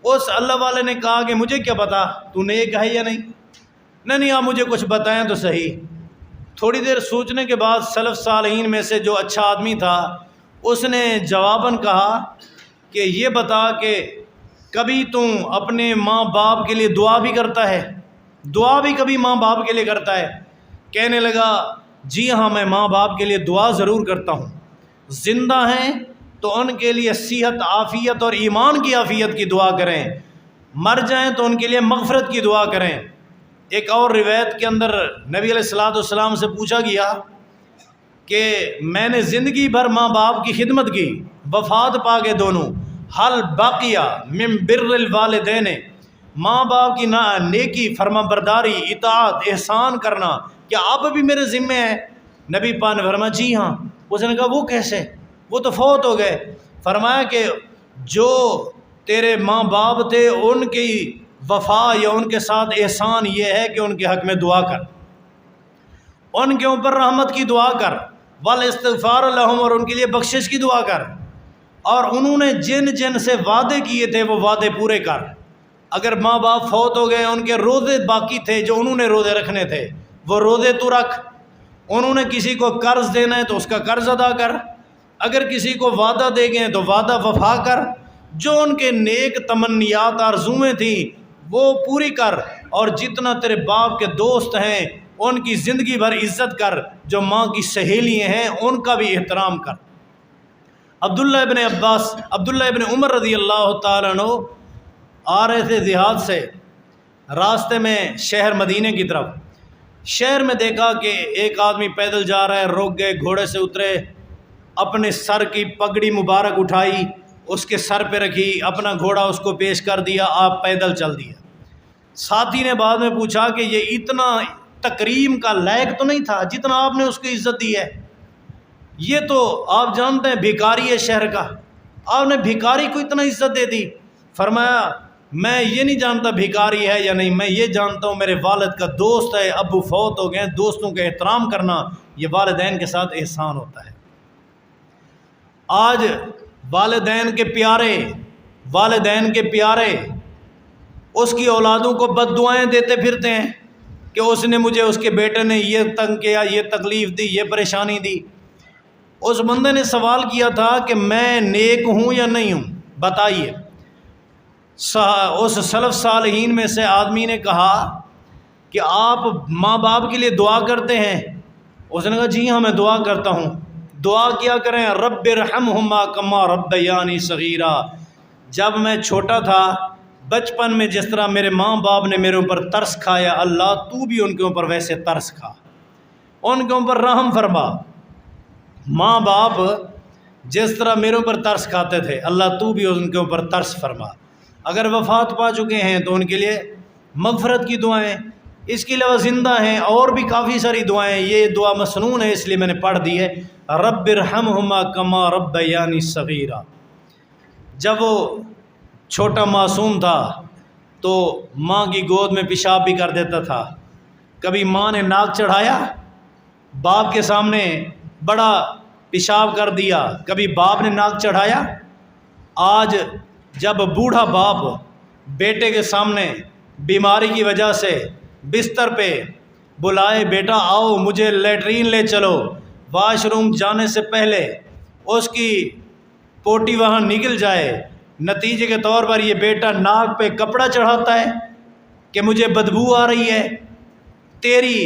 اس اللہ والے نے کہا کہ مجھے کیا پتا تو نیک ہے یا نہیں، آپ مجھے کچھ بتائیں تو صحیح. تھوڑی دیر سوچنے کے بعد سلف صالحین میں سے جو اچھا آدمی تھا اس نے جواباً کہا کہ یہ بتا کہ کبھی تم اپنے ماں باپ کے لیے دعا بھی کرتا ہے؟ دعا بھی کبھی ماں باپ کے لیے کرتا ہے؟ کہنے لگا جی ہاں میں ماں باپ کے لیے دعا ضرور کرتا ہوں. زندہ ہیں تو ان کے لیے صحت، عافیت اور ایمان کی عافیت کی دعا کریں، مر جائیں تو ان کے لیے مغفرت کی دعا کریں. ایک اور روایت کے اندر نبی علیہ الصلوۃ والسلام سے پوچھا گیا کہ میں نے زندگی بھر ماں باپ کی خدمت کی، وفات پا گئے دونوں، حل باقیہ من بر الوالدین، ماں باپ کی نیکی، فرما برداری، اطاعت، احسان کرنا کیا اب بھی میرے ذمہ ہے؟ نبی پاک نے فرمایا جی ہاں. اس نے کہا وہ کیسے؟ وہ تو فوت ہو گئے. فرمایا کہ جو تیرے ماں باپ تھے ان کی وفا یا ان کے ساتھ احسان یہ ہے کہ ان کے حق میں دعا کر، ان کے اوپر رحمت کی دعا کر، والاستغفار لہم، اور ان کے لیے بخشش کی دعا کر، اور انہوں نے جن سے وعدے کیے تھے وہ وعدے پورے کر. اگر ماں باپ فوت ہو گئے، ان کے روزے باقی تھے جو انہوں نے روزے رکھنے تھے وہ روزے تو رکھ. انہوں نے کسی کو قرض دینا ہے تو اس کا قرض ادا کر، اگر کسی کو وعدہ دے گئے تو وعدہ وفا کر، جو ان کے نیک تمنیات آرزویں تھیں وہ پوری کر، اور جتنا تیرے باپ کے دوست ہیں ان کی زندگی بھر عزت کر، جو ماں کی سہیلیاں ہیں ان کا بھی احترام کر. عبداللہ ابن عمر رضی اللہ تعالیٰ عنہ آ رہے تھے دیہات سے، راستے میں شہر مدینے کی طرف. شہر میں دیکھا کہ ایک آدمی پیدل جا رہا ہے، روک گئے، گھوڑے سے اترے، اپنے سر کی پگڑی مبارک اٹھائی، اس کے سر پہ رکھی، اپنا گھوڑا اس کو پیش کر دیا، آپ پیدل چل دیا. ساتھی نے بعد میں پوچھا کہ یہ اتنا تکریم کا لائق تو نہیں تھا جتنا آپ نے اس کو عزت دی ہے، یہ تو آپ جانتے ہیں بھکاری ہے شہر کا، آپ نے بھکاری کو اتنا عزت دے دی. فرمایا میں یہ نہیں جانتا بھکاری ہے یا نہیں، میں یہ جانتا ہوں میرے والد کا دوست ہے، ابو فوت ہو گئے، دوستوں کا احترام کرنا یہ والدین کے ساتھ احسان ہوتا ہے. آج والدین کے پیارے اس کی اولادوں کو بد دعائیں دیتے پھرتے ہیں کہ اس نے مجھے، اس کے بیٹے نے یہ تنگ کیا، یہ تکلیف دی، یہ پریشانی دی. اس بندے نے سوال کیا تھا کہ میں نیک ہوں یا نہیں ہوں، بتائیے. اس سلف صالحین میں سے آدمی نے کہا کہ آپ ماں باپ کے لیے دعا کرتے ہیں؟ اس نے کہا جی ہاں میں دعا کرتا ہوں. دعا کیا کریں، رب ارحمہما کما ربیانی صغیرا. جب میں چھوٹا تھا بچپن میں جس طرح میرے ماں باپ نے میرے اوپر ترس کھایا، اللہ تو بھی ان کے اوپر ویسے ترس کھا، ان کے اوپر رحم فرما۔ ماں باپ جس طرح میرے اوپر ترس کھاتے تھے، اللہ تو بھی ان کے اوپر ترس فرما۔ اگر وفات پا چکے ہیں تو ان کے لیے مغفرت کی دعائیں، اس کے علاوہ زندہ ہیں اور بھی کافی ساری دعائیں، یہ دعا مسنون ہے اس لیے میں نے پڑھ دی ہے، رب ارحمہما کما ربیانی صغیرا۔ جب وہ چھوٹا معصوم تھا تو ماں کی گود میں پیشاب بھی کر دیتا تھا، کبھی ماں نے ناک چڑھایا باپ کے سامنے بڑا پیشاب کر دیا، کبھی باپ نے ناک چڑھایا۔ آج جب بوڑھا باپ بیٹے کے سامنے بیماری کی وجہ سے بستر پہ بلائے، بیٹا آؤ مجھے لیٹرین لے چلو، واش روم جانے سے پہلے اس کی پوٹی وہاں نکل جائے، نتیجے کے طور پر یہ بیٹا ناک پہ کپڑا چڑھاتا ہے کہ مجھے بدبو آ رہی ہے۔ تیری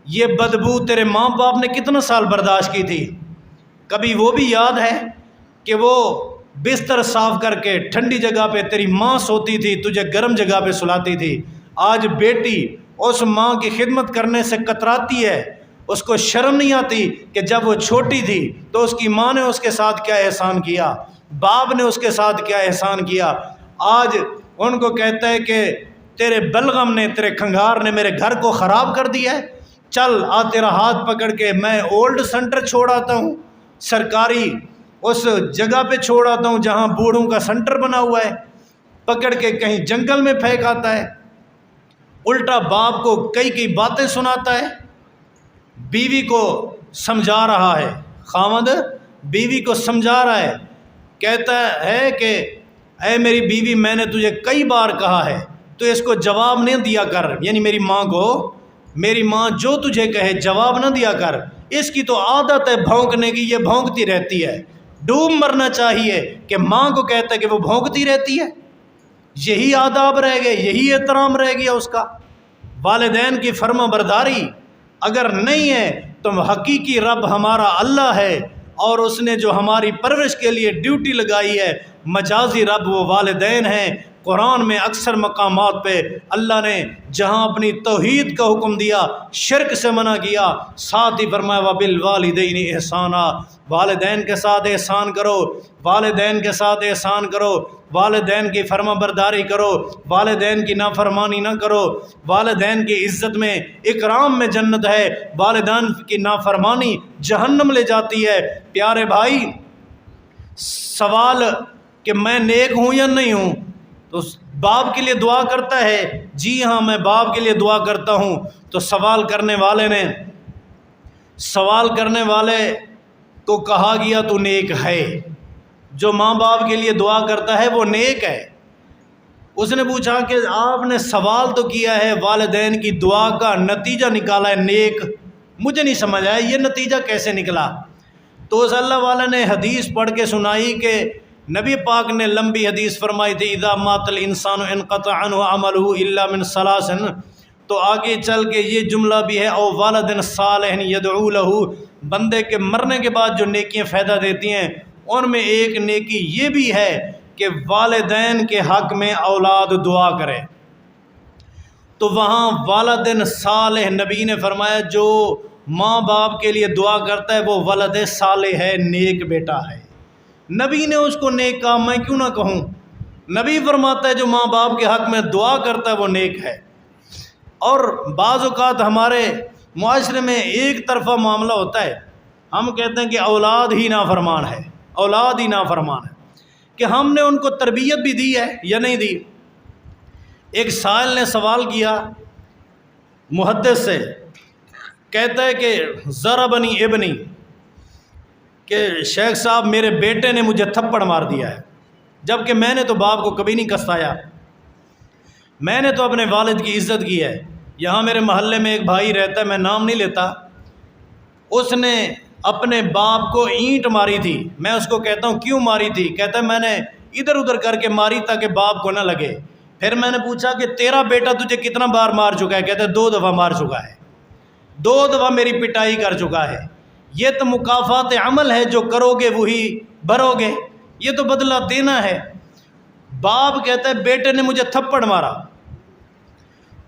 یہ بدبو تیرے ماں باپ نے کتنا سال برداشت کی تھی؟ کبھی وہ بھی یاد ہے کہ وہ بستر صاف کر کے ٹھنڈی جگہ پہ تیری ماں سوتی تھی، تجھے گرم جگہ پہ سلاتی تھی؟ آج بیٹی اس ماں کی خدمت کرنے سے کتراتی ہے، اس کو شرم نہیں آتی کہ جب وہ چھوٹی تھی تو اس کی ماں نے اس کے ساتھ کیا احسان کیا، باپ نے اس کے ساتھ کیا احسان کیا۔ آج ان کو کہتا ہے کہ تیرے بلغم نے، تیرے کھنگار نے میرے گھر کو خراب کر دیا ہے، چل آ تیرا ہاتھ پکڑ کے میں اولڈ سینٹر چھوڑ آتا ہوں، سرکاری اس جگہ پہ چھوڑ آتا ہوں جہاں بوڑھوں کا سینٹر بنا ہوا ہے، پکڑ کے کہیں جنگل میں پھینک آتا ہے۔ الٹا باپ کو کئی باتیں سناتا ہے، بیوی کو سمجھا رہا ہے، خاوند بیوی کو سمجھا رہا ہے، کہتا ہے کہ اے میری بیوی میں نے تجھے کئی بار کہا ہے تو اس کو جواب نہیں دیا کر، یعنی میری ماں کو، میری ماں جو تجھے کہے جواب نہ دیا کر، اس کی تو عادت ہے بھونکنے کی، یہ بھونکتی رہتی ہے۔ ڈوب مرنا چاہیے کہ ماں کو کہتا ہے کہ وہ بھونکتی رہتی ہے۔ یہی آداب رہ گئے، یہی احترام رہ گیا اس کا۔ والدین کی فرما برداری اگر نہیں ہے تو حقیقی رب ہمارا اللہ ہے، اور اس نے جو ہماری پرورش کے لیے ڈیوٹی لگائی ہے، مجازی رب وہ والدین ہیں۔ قرآن میں اکثر مقامات پہ اللہ نے جہاں اپنی توحید کا حکم دیا، شرک سے منع کیا، ساتھ ہی فرمایا وَبِالْوَالِدَيْنِ احسانا، والدین کے ساتھ احسان کرو، والدین کے ساتھ احسان کرو، والدین کی فرما برداری کرو، والدین کی نافرمانی نہ کرو۔ والدین کی عزت میں، اکرام میں جنت ہے، والدین کی نافرمانی جہنم لے جاتی ہے۔ پیارے بھائی، سوال کہ میں نیک ہوں یا نہیں ہوں، تو باپ کے لیے دعا کرتا ہے، جی ہاں میں باپ کے لیے دعا کرتا ہوں، تو سوال کرنے والے کو کہا گیا تو نیک ہے، جو ماں باپ کے لیے دعا کرتا ہے وہ نیک ہے۔ اس نے پوچھا کہ آپ نے سوال تو کیا ہے، والدین کی دعا کا نتیجہ نکالا ہے نیک، مجھے نہیں سمجھ آیا یہ نتیجہ کیسے نکلا؟ تو اس اللہ والا نے حدیث پڑھ کے سنائی کہ نبی پاک نے لمبی حدیث فرمائی تھی، اذا مات الانسان انقطع عنہ عملہ الا من ثلاث، تو آگے چل کے یہ جملہ بھی ہے او والد صالح یدعو لہ، بندے کے مرنے کے بعد جو نیکیاں فائدہ دیتی ہیں ان میں ایک نیکی یہ بھی ہے کہ والدین کے حق میں اولاد دعا کرے۔ تو وہاں والدین صالح نبی نے فرمایا جو ماں باپ کے لیے دعا کرتا ہے وہ ولد صالح ہے، نیک بیٹا ہے۔ نبی نے اس کو نیک کہا، میں کیوں نہ کہوں؟ نبی فرماتا ہے جو ماں باپ کے حق میں دعا کرتا ہے وہ نیک ہے۔ اور بعض اوقات ہمارے معاشرے میں ایک طرفہ معاملہ ہوتا ہے، ہم کہتے ہیں کہ اولاد ہی نافرمان ہے، اولاد ہی نافرمان ہے، کہ ہم نے ان کو تربیت بھی دی ہے یا نہیں دی۔ ایک سائل نے سوال کیا محدث سے، کہتا ہے کہ ضربنی ابنی، کہ شیخ صاحب میرے بیٹے نے مجھے تھپڑ مار دیا ہے، جبکہ میں نے تو باپ کو کبھی نہیں کستایا، میں نے تو اپنے والد کی عزت کی ہے۔ یہاں میرے محلے میں ایک بھائی رہتا ہے، میں نام نہیں لیتا، اس نے اپنے باپ کو اینٹ ماری تھی۔ میں اس کو کہتا ہوں کیوں ماری تھی؟ کہتا ہے میں نے ادھر ادھر کر کے ماری تاکہ باپ کو نہ لگے۔ پھر میں نے پوچھا کہ تیرا بیٹا تجھے کتنا بار مار چکا ہے؟ کہتا ہے 2 دفعہ مار چکا ہے، 2 دفعہ میری پٹائی کر چکا ہے۔ یہ تو مکافات عمل ہے، جو کرو گے وہی بھرو گے، یہ تو بدلہ دینا ہے۔ باپ کہتا ہے بیٹے نے مجھے تھپڑ مارا،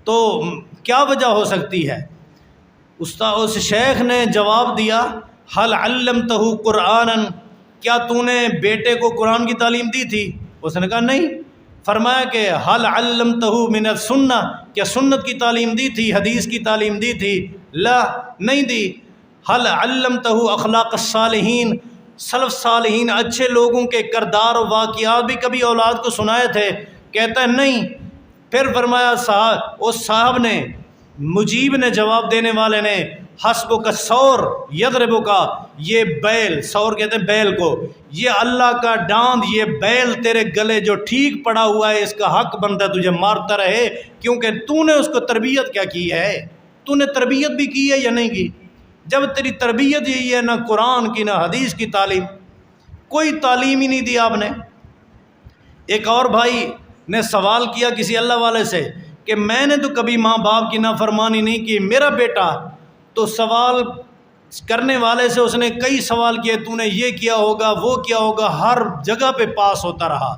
تو کیا وجہ ہو سکتی ہے؟ اس شیخ نے جواب دیا حل علمتہ قرآنا، کیا تو نے بیٹے کو قرآن کی تعلیم دی تھی؟ اس نے کہا نہیں۔ فرمایا کہ حل علمتہ من السنہ، کیا سنت کی تعلیم دی تھی، حدیث کی تعلیم دی تھی؟ لا، نہیں دی۔ حل علمتہ اخلاق الصالحین، سلف صالحین اچھے لوگوں کے کردار و واقعات بھی کبھی اولاد کو سنائے تھے؟ کہتا ہے نہیں۔ پھر فرمایا اس صاحب نے، مجیب نے، جواب دینے والے نے، حسبک الثور یضربک، یہ بیل، ثور کہتے ہیں بیل کو، یہ اللہ کا ڈاند، یہ بیل تیرے گلے جو ٹھیک پڑا ہوا ہے، اس کا حق بنتا ہے تجھے مارتا رہے، کیونکہ تو نے اس کو تربیت کیا کی ہے؟ تو نے تربیت بھی کی ہے یا نہیں کی؟ جب تیری تربیت یہی ہے، نہ قرآن کی نہ حدیث کی تعلیم، کوئی تعلیم ہی نہیں دی آپ نے۔ ایک اور بھائی نے سوال کیا کسی اللہ والے سے کہ میں نے تو کبھی ماں باپ کی نافرمانی نہیں کی، میرا بیٹا، تو سوال کرنے والے سے اس نے کئی سوال کیے، تو نے یہ کیا ہوگا، وہ کیا ہوگا، ہر جگہ پہ پاس ہوتا رہا۔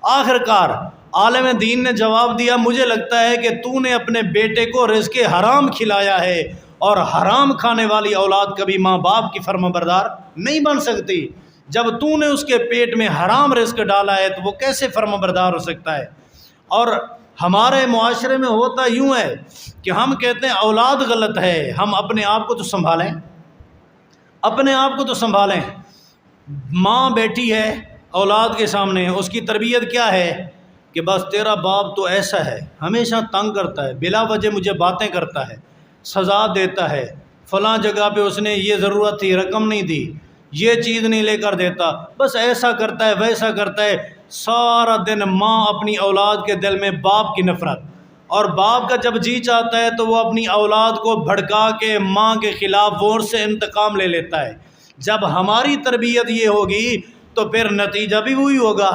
آخر کار عالم دین نے جواب دیا مجھے لگتا ہے کہ تو نے اپنے بیٹے کو رزق حرام کھلایا ہے، اور حرام کھانے والی اولاد کبھی ماں باپ کی فرما بردار نہیں بن سکتی۔ جب تو نے اس کے پیٹ میں حرام رزق ڈالا ہے تو وہ کیسے فرما بردار ہو سکتا ہے؟ اور ہمارے معاشرے میں ہوتا یوں ہے کہ ہم کہتے ہیں اولاد غلط ہے، ہم اپنے آپ کو تو سنبھالیں، اپنے آپ کو تو سنبھالیں۔ ماں بیٹھی ہے اولاد کے سامنے، اس کی تربیت کیا ہے کہ بس تیرا باپ تو ایسا ہے، ہمیشہ تنگ کرتا ہے، بلا وجہ مجھے باتیں کرتا ہے، سزا دیتا ہے، فلاں جگہ پہ اس نے یہ ضرورت تھی رقم نہیں دی، یہ چیز نہیں لے کر دیتا، بس ایسا کرتا ہے ویسا کرتا ہے۔ سارا دن ماں اپنی اولاد کے دل میں باپ کی نفرت، اور باپ کا جب جی چاہتا ہے تو وہ اپنی اولاد کو بھڑکا کے ماں کے خلاف وہ سے انتقام لے لیتا ہے۔ جب ہماری تربیت یہ ہوگی تو پھر نتیجہ بھی وہی ہوگا۔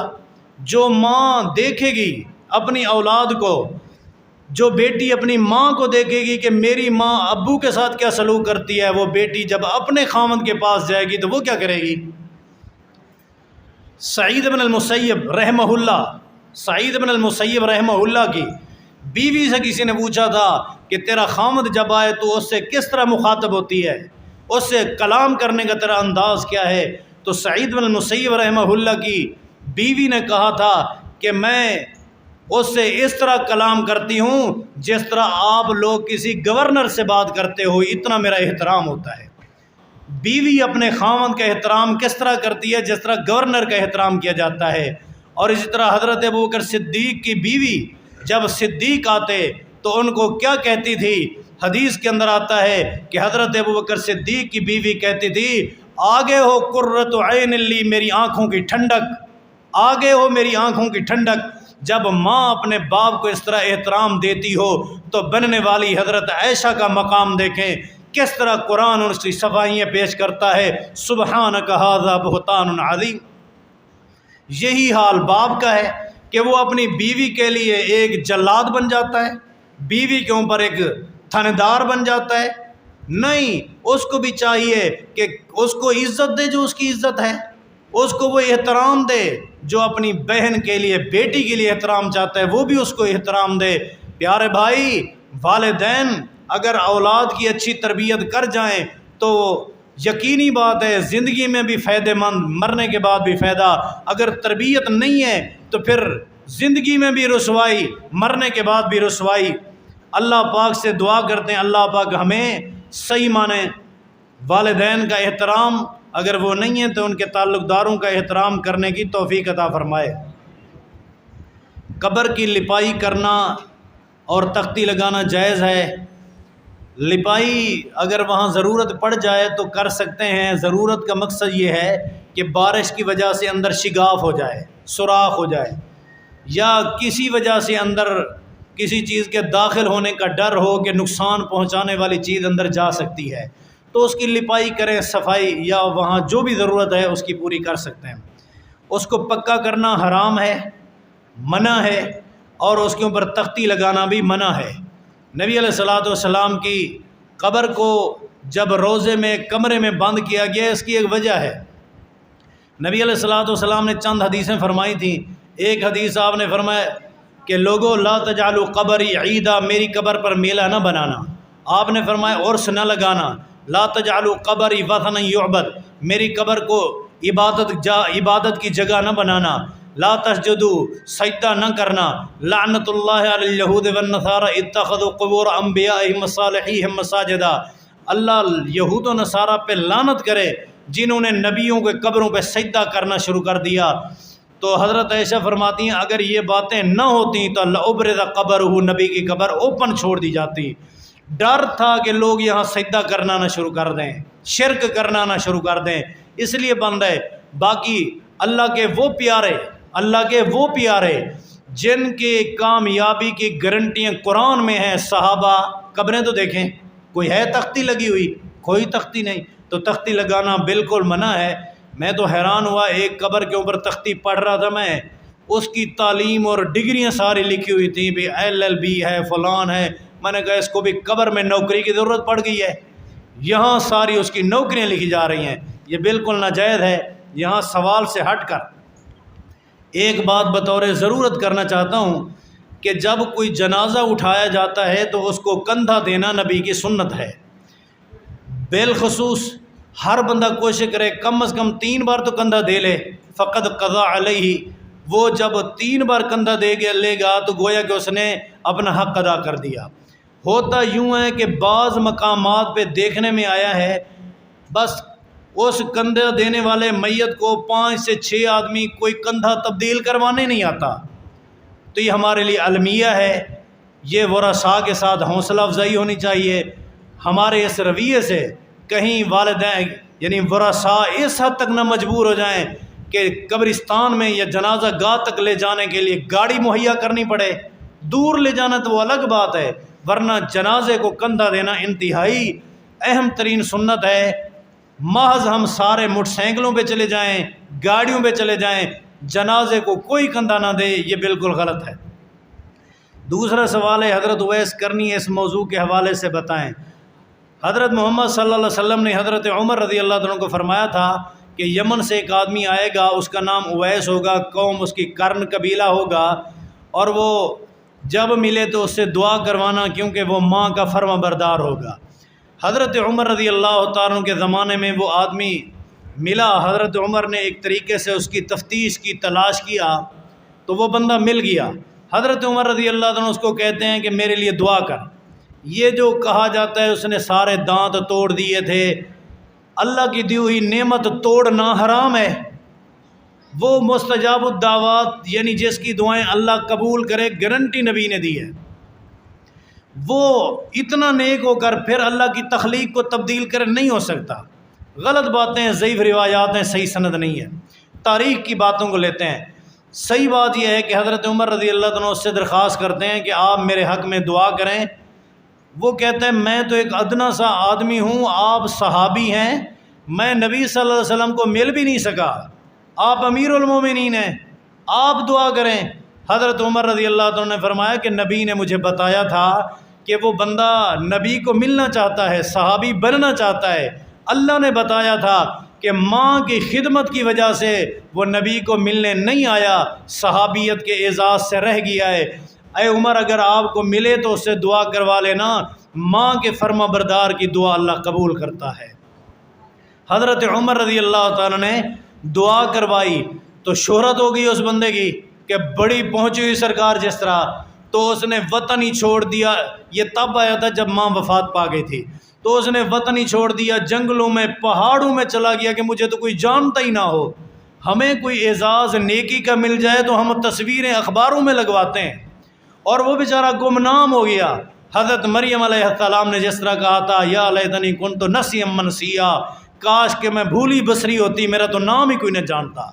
جو ماں دیکھے گی اپنی اولاد کو، جو بیٹی اپنی ماں کو دیکھے گی کہ میری ماں ابو کے ساتھ کیا سلوک کرتی ہے، وہ بیٹی جب اپنے خاوند کے پاس جائے گی تو وہ کیا کرے گی؟ سعید بن المسیب رحمہ اللہ، سعید بن المسیب رحمہ اللہ کی بیوی سے کسی نے پوچھا تھا کہ تیرا خاوند جب آئے تو اس سے کس طرح مخاطب ہوتی ہے، اس سے کلام کرنے کا تیرا انداز کیا ہے؟ تو سعید بن المسیب رحمہ اللہ کی بیوی نے کہا تھا کہ میں اس سے اس طرح کلام کرتی ہوں جس طرح آپ لوگ کسی گورنر سے بات کرتے ہو، اتنا میرا احترام ہوتا ہے۔ بیوی اپنے خاوند کا احترام کس طرح کرتی ہے؟ جس طرح گورنر کا احترام کیا جاتا ہے۔ اور اسی طرح حضرت ابوبکر صدیق کی بیوی جب صدیق آتے تو ان کو کیا کہتی تھی؟ حدیث کے اندر آتا ہے کہ حضرت ابوبکر صدیق کی بیوی کہتی تھی آگے ہو قرۃ عین لی، میری آنکھوں کی ٹھنڈک، آگے ہو میری آنکھوں کی ٹھنڈک۔ جب ماں اپنے باپ کو اس طرح احترام دیتی ہو تو بننے والی حضرت عائشہ کا مقام دیکھیں، کس طرح قرآن ان کی صفائیاں پیش کرتا ہے، سبحانک ھذا بہتان عظیم۔ یہی حال باپ کا ہے کہ وہ اپنی بیوی کے لیے ایک جلاد بن جاتا ہے، بیوی کے اوپر ایک تھندار بن جاتا ہے۔ نہیں، اس کو بھی چاہیے کہ اس کو عزت دے جو اس کی عزت ہے، اس کو وہ احترام دے جو اپنی بہن کے لیے، بیٹی کے لیے احترام چاہتا ہے، وہ بھی اس کو احترام دے۔ پیارے بھائی، والدین اگر اولاد کی اچھی تربیت کر جائیں تو یقینی بات ہے زندگی میں بھی فائدہ مند، مرنے کے بعد بھی فائدہ۔ اگر تربیت نہیں ہے تو پھر زندگی میں بھی رسوائی، مرنے کے بعد بھی رسوائی۔ اللہ پاک سے دعا کرتے ہیں اللہ پاک ہمیں صحیح معنی والدین کا احترام، اگر وہ نہیں ہیں تو ان کے تعلق داروں کا احترام کرنے کی توفیق عطا فرمائے۔ قبر کی لپائی کرنا اور تختی لگانا جائز ہے۔ لپائی اگر وہاں ضرورت پڑ جائے تو کر سکتے ہیں۔ ضرورت کا مقصد یہ ہے کہ بارش کی وجہ سے اندر شگاف ہو جائے، سوراخ ہو جائے، یا کسی وجہ سے اندر کسی چیز کے داخل ہونے کا ڈر ہو کہ نقصان پہنچانے والی چیز اندر جا سکتی ہے، تو اس کی لپائی کریں، صفائی، یا وہاں جو بھی ضرورت ہے اس کی پوری کر سکتے ہیں۔ اس کو پکا کرنا حرام ہے، منع ہے، اور اس کے اوپر تختی لگانا بھی منع ہے۔ نبی علیہ الصلوۃ والسلام کی قبر کو جب روضے میں کمرے میں بند کیا گیا، اس کی ایک وجہ ہے۔ نبی علیہ الصلوۃ والسلام نے چند حدیثیں فرمائی تھیں، ایک حدیث آپ نے فرمایا کہ لوگوں لا تجعلوا قبری عیدا، میری قبر پر میلہ نہ بنانا. آپ نے فرمایا عرس نہ لگانا. لا تجعلوا قبری وثنا یعبد، میری قبر کو عبادت کی جگہ نہ بنانا. لا تسجدوا، سجدہ نہ کرنا. لعنت اللہ علی الیہود والنصارى اتخذوا قبور انبیائہم وصالحیہم مساجدا، اللہ یہود و نصارہ پہ لعنت کرے جنہوں نے نبیوں کے قبروں پہ سجدہ کرنا شروع کر دیا. تو حضرت عائشہ فرماتی ہیں اگر یہ باتیں نہ ہوتی تو لأبرز قبرہ، نبی کی قبر اوپن چھوڑ دی جاتی. ڈر تھا کہ لوگ یہاں سجدہ کرنا نہ شروع کر دیں، شرک کرنا نہ شروع کر دیں، اس لیے بند ہے. باقی اللہ کے وہ پیارے جن کے کامیابی کی گارنٹیاں قرآن میں ہیں، صحابہ قبریں تو دیکھیں، کوئی ہے تختی لگی ہوئی؟ کوئی تختی نہیں. تو تختی لگانا بالکل منع ہے. میں تو حیران ہوا، ایک قبر کے اوپر تختی پڑھ رہا تھا میں، اس کی تعلیم اور ڈگریاں ساری لکھی ہوئی تھیں، بھی LLB ہے، فلان ہے. میں نے کہا اس کو بھی قبر میں نوکری کی ضرورت پڑ گئی ہے، یہاں ساری اس کی نوکریاں لکھی جا رہی ہیں. یہ بالکل ناجائز ہے. یہاں سوال سے ہٹ کر ایک بات بطور ضرورت کرنا چاہتا ہوں کہ جب کوئی جنازہ اٹھایا جاتا ہے تو اس کو کندھا دینا نبی کی سنت ہے. بالخصوص ہر بندہ کوشش کرے کم از کم 3 بار تو کندھا دے لے. فقد قضا علیہ، وہ جب 3 بار کندھا لے گا تو گویا کہ اس نے اپنا حق ادا کر دیا. ہوتا یوں ہے کہ بعض مقامات پہ دیکھنے میں آیا ہے بس اس کندھا دینے والے میت کو 5 سے 6 آدمی کوئی کندھا تبدیل کروانے نہیں آتا. تو یہ ہمارے لیے المیہ ہے. یہ ورثاء کے ساتھ حوصلہ افزائی ہونی چاہیے. ہمارے اس رویے سے کہیں والدین یعنی ورثاء اس حد تک نہ مجبور ہو جائیں کہ قبرستان میں یا جنازہ گاہ تک لے جانے کے لیے گاڑی مہیا کرنی پڑے. دور لے جانا تو وہ الگ بات ہے، ورنہ جنازے کو کندھا دینا انتہائی اہم ترین سنت ہے. محض ہم سارے موٹر سائیکلوں پہ چلے جائیں، گاڑیوں پہ چلے جائیں، جنازے کو کوئی کندھا نہ دے، یہ بالکل غلط ہے. دوسرا سوال ہے حضرت اویس کرنی اس موضوع کے حوالے سے بتائیں. حضرت محمد صلی اللہ علیہ وسلم نے حضرت عمر رضی اللہ عنہ کو فرمایا تھا کہ یمن سے ایک آدمی آئے گا، اس کا نام اویس ہوگا، قوم اس کی کرن قبیلہ ہوگا، اور وہ جب ملے تو اس سے دعا کروانا کیونکہ وہ ماں کا فرما بردار ہوگا. حضرت عمر رضی اللہ تعالیٰ کے زمانے میں وہ آدمی ملا. حضرت عمر نے ایک طریقے سے اس کی تفتیش کی، تلاش کیا تو وہ بندہ مل گیا. حضرت عمر رضی اللہ عنہ اس کو کہتے ہیں کہ میرے لیے دعا کر. یہ جو کہا جاتا ہے اس نے سارے دانت توڑ دیے تھے. اللہ کی دی ہوئی نعمت توڑنا حرام ہے. وہ مستجاب الدعوات یعنی جس کی دعائیں اللہ قبول کرے گارنٹی نبی نے دی ہے. وہ اتنا نیک ہو کر پھر اللہ کی تخلیق کو تبدیل کر نہیں ہو سکتا. غلط باتیں، ضعیف روایات ہیں، صحیح سند نہیں ہے. تاریخ کی باتوں کو لیتے ہیں. صحیح بات یہ ہے کہ حضرت عمر رضی اللہ عنہ اس سے درخواست کرتے ہیں کہ آپ میرے حق میں دعا کریں. وہ کہتے ہیں میں تو ایک ادنا سا آدمی ہوں، آپ صحابی ہیں، میں نبی صلی اللہ علیہ وسلم کو مل بھی نہیں سکا، آپ امیر المومنین ہیں، آپ دعا کریں. حضرت عمر رضی اللہ عنہ نے فرمایا کہ نبی نے مجھے بتایا تھا کہ وہ بندہ نبی کو ملنا چاہتا ہے، صحابی بننا چاہتا ہے. اللہ نے بتایا تھا کہ ماں کی خدمت کی وجہ سے وہ نبی کو ملنے نہیں آیا، صحابیت کے اعزاز سے رہ گیا ہے. اے عمر اگر آپ کو ملے تو اس سے دعا کروا لینا، ماں کے فرما بردار کی دعا اللہ قبول کرتا ہے. حضرت عمر رضی اللہ تعالیٰ نے دعا کروائی تو شہرت ہو گئی اس بندے کی کہ بڑی پہنچی ہوئی سرکار جس طرح. تو اس نے وطن ہی چھوڑ دیا. یہ تب آیا تھا جب ماں وفات پا گئی تھی. تو اس نے وطن ہی چھوڑ دیا، جنگلوں میں پہاڑوں میں چلا گیا کہ مجھے تو کوئی جانتا ہی نہ ہو. ہمیں کوئی اعزاز نیکی کا مل جائے تو ہم تصویریں اخباروں میں لگواتے ہیں، اور وہ بیچارہ گمنام ہو گیا. حضرت مریم علیہ السلام نے جس طرح کہا تھا یا لیتنی کنت نسیا منسیا، کاش کہ میں بھولی بسری ہوتی، میرا تو نام ہی کوئی نہ جانتا.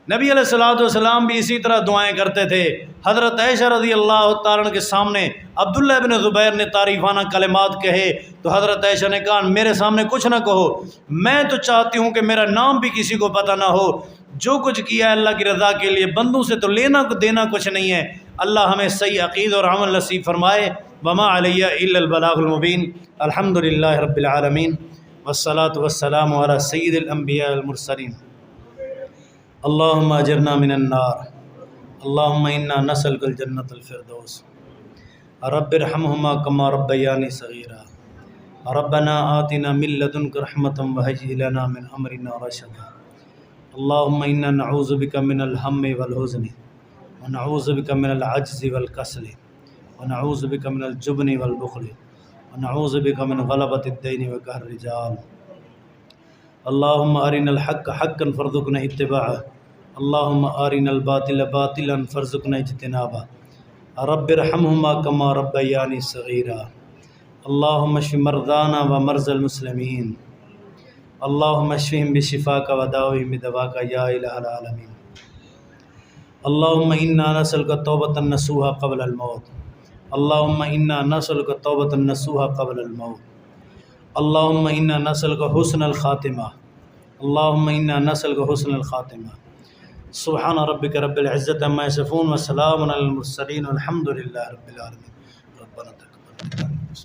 نبی علیہ الصلوۃ والسلام بھی اسی طرح دعائیں کرتے تھے. حضرت عائشہ رضی اللہ تعالیٰ کے سامنے عبداللہ بن زبیر نے تعریفانہ کلمات کہے تو حضرت عائشہ نے کہا میرے سامنے کچھ نہ کہو، میں تو چاہتی ہوں کہ میرا نام بھی کسی کو پتہ نہ ہو. جو کچھ کیا ہے اللہ کی رضا کے لیے، بندوں سے تو لینا دینا کچھ نہیں ہے. اللہ ہمیں صحیح عقید اور عمل نصیب فرمائے. وما علیہ الا البلاغ المبین. الحمد للہ رب العالمین والصلاة والسلام علی سید الانبیاء والمرسلین. اللہم اجرنا من النار اللهم إنا نسألك الجنة الفردوس رب ارحمهما كما ربياني صغيرا ربنا آتنا من لدنك رحمة وهيئ لنا من أمرنا رشدا اللهم إنا نعوذ بك من الهم والحزن ونعوذ بك من العجز والكسل ونعوذ بك من الجبن والبخل ونعوذ بك من غلبة الدين وقهر الرجال اللهم أرنا الحق حقا فارزقنا اتباعه اللهم أرنا الباطل باطلا فارزقنا اجتنابه رب ارحمهما كما ربياني صغيرا اللهم اشف مرضانا ومرضى المسلمين اللهم اشفهم بشفاك وداوهم بدواك يا إله العالمين اللهم إنا نسألك توبة نصوحا قبل الموت اللهم إنا نسألك توبة نصوحا قبل الموت اللهم إنا نسألك حسن الخاتمة اللهم إنا نسألك حسن الخاتمة سبحان ربك رب العزة عما يصفون وسلام على المرسلين والحمد لله رب العالمين ربنا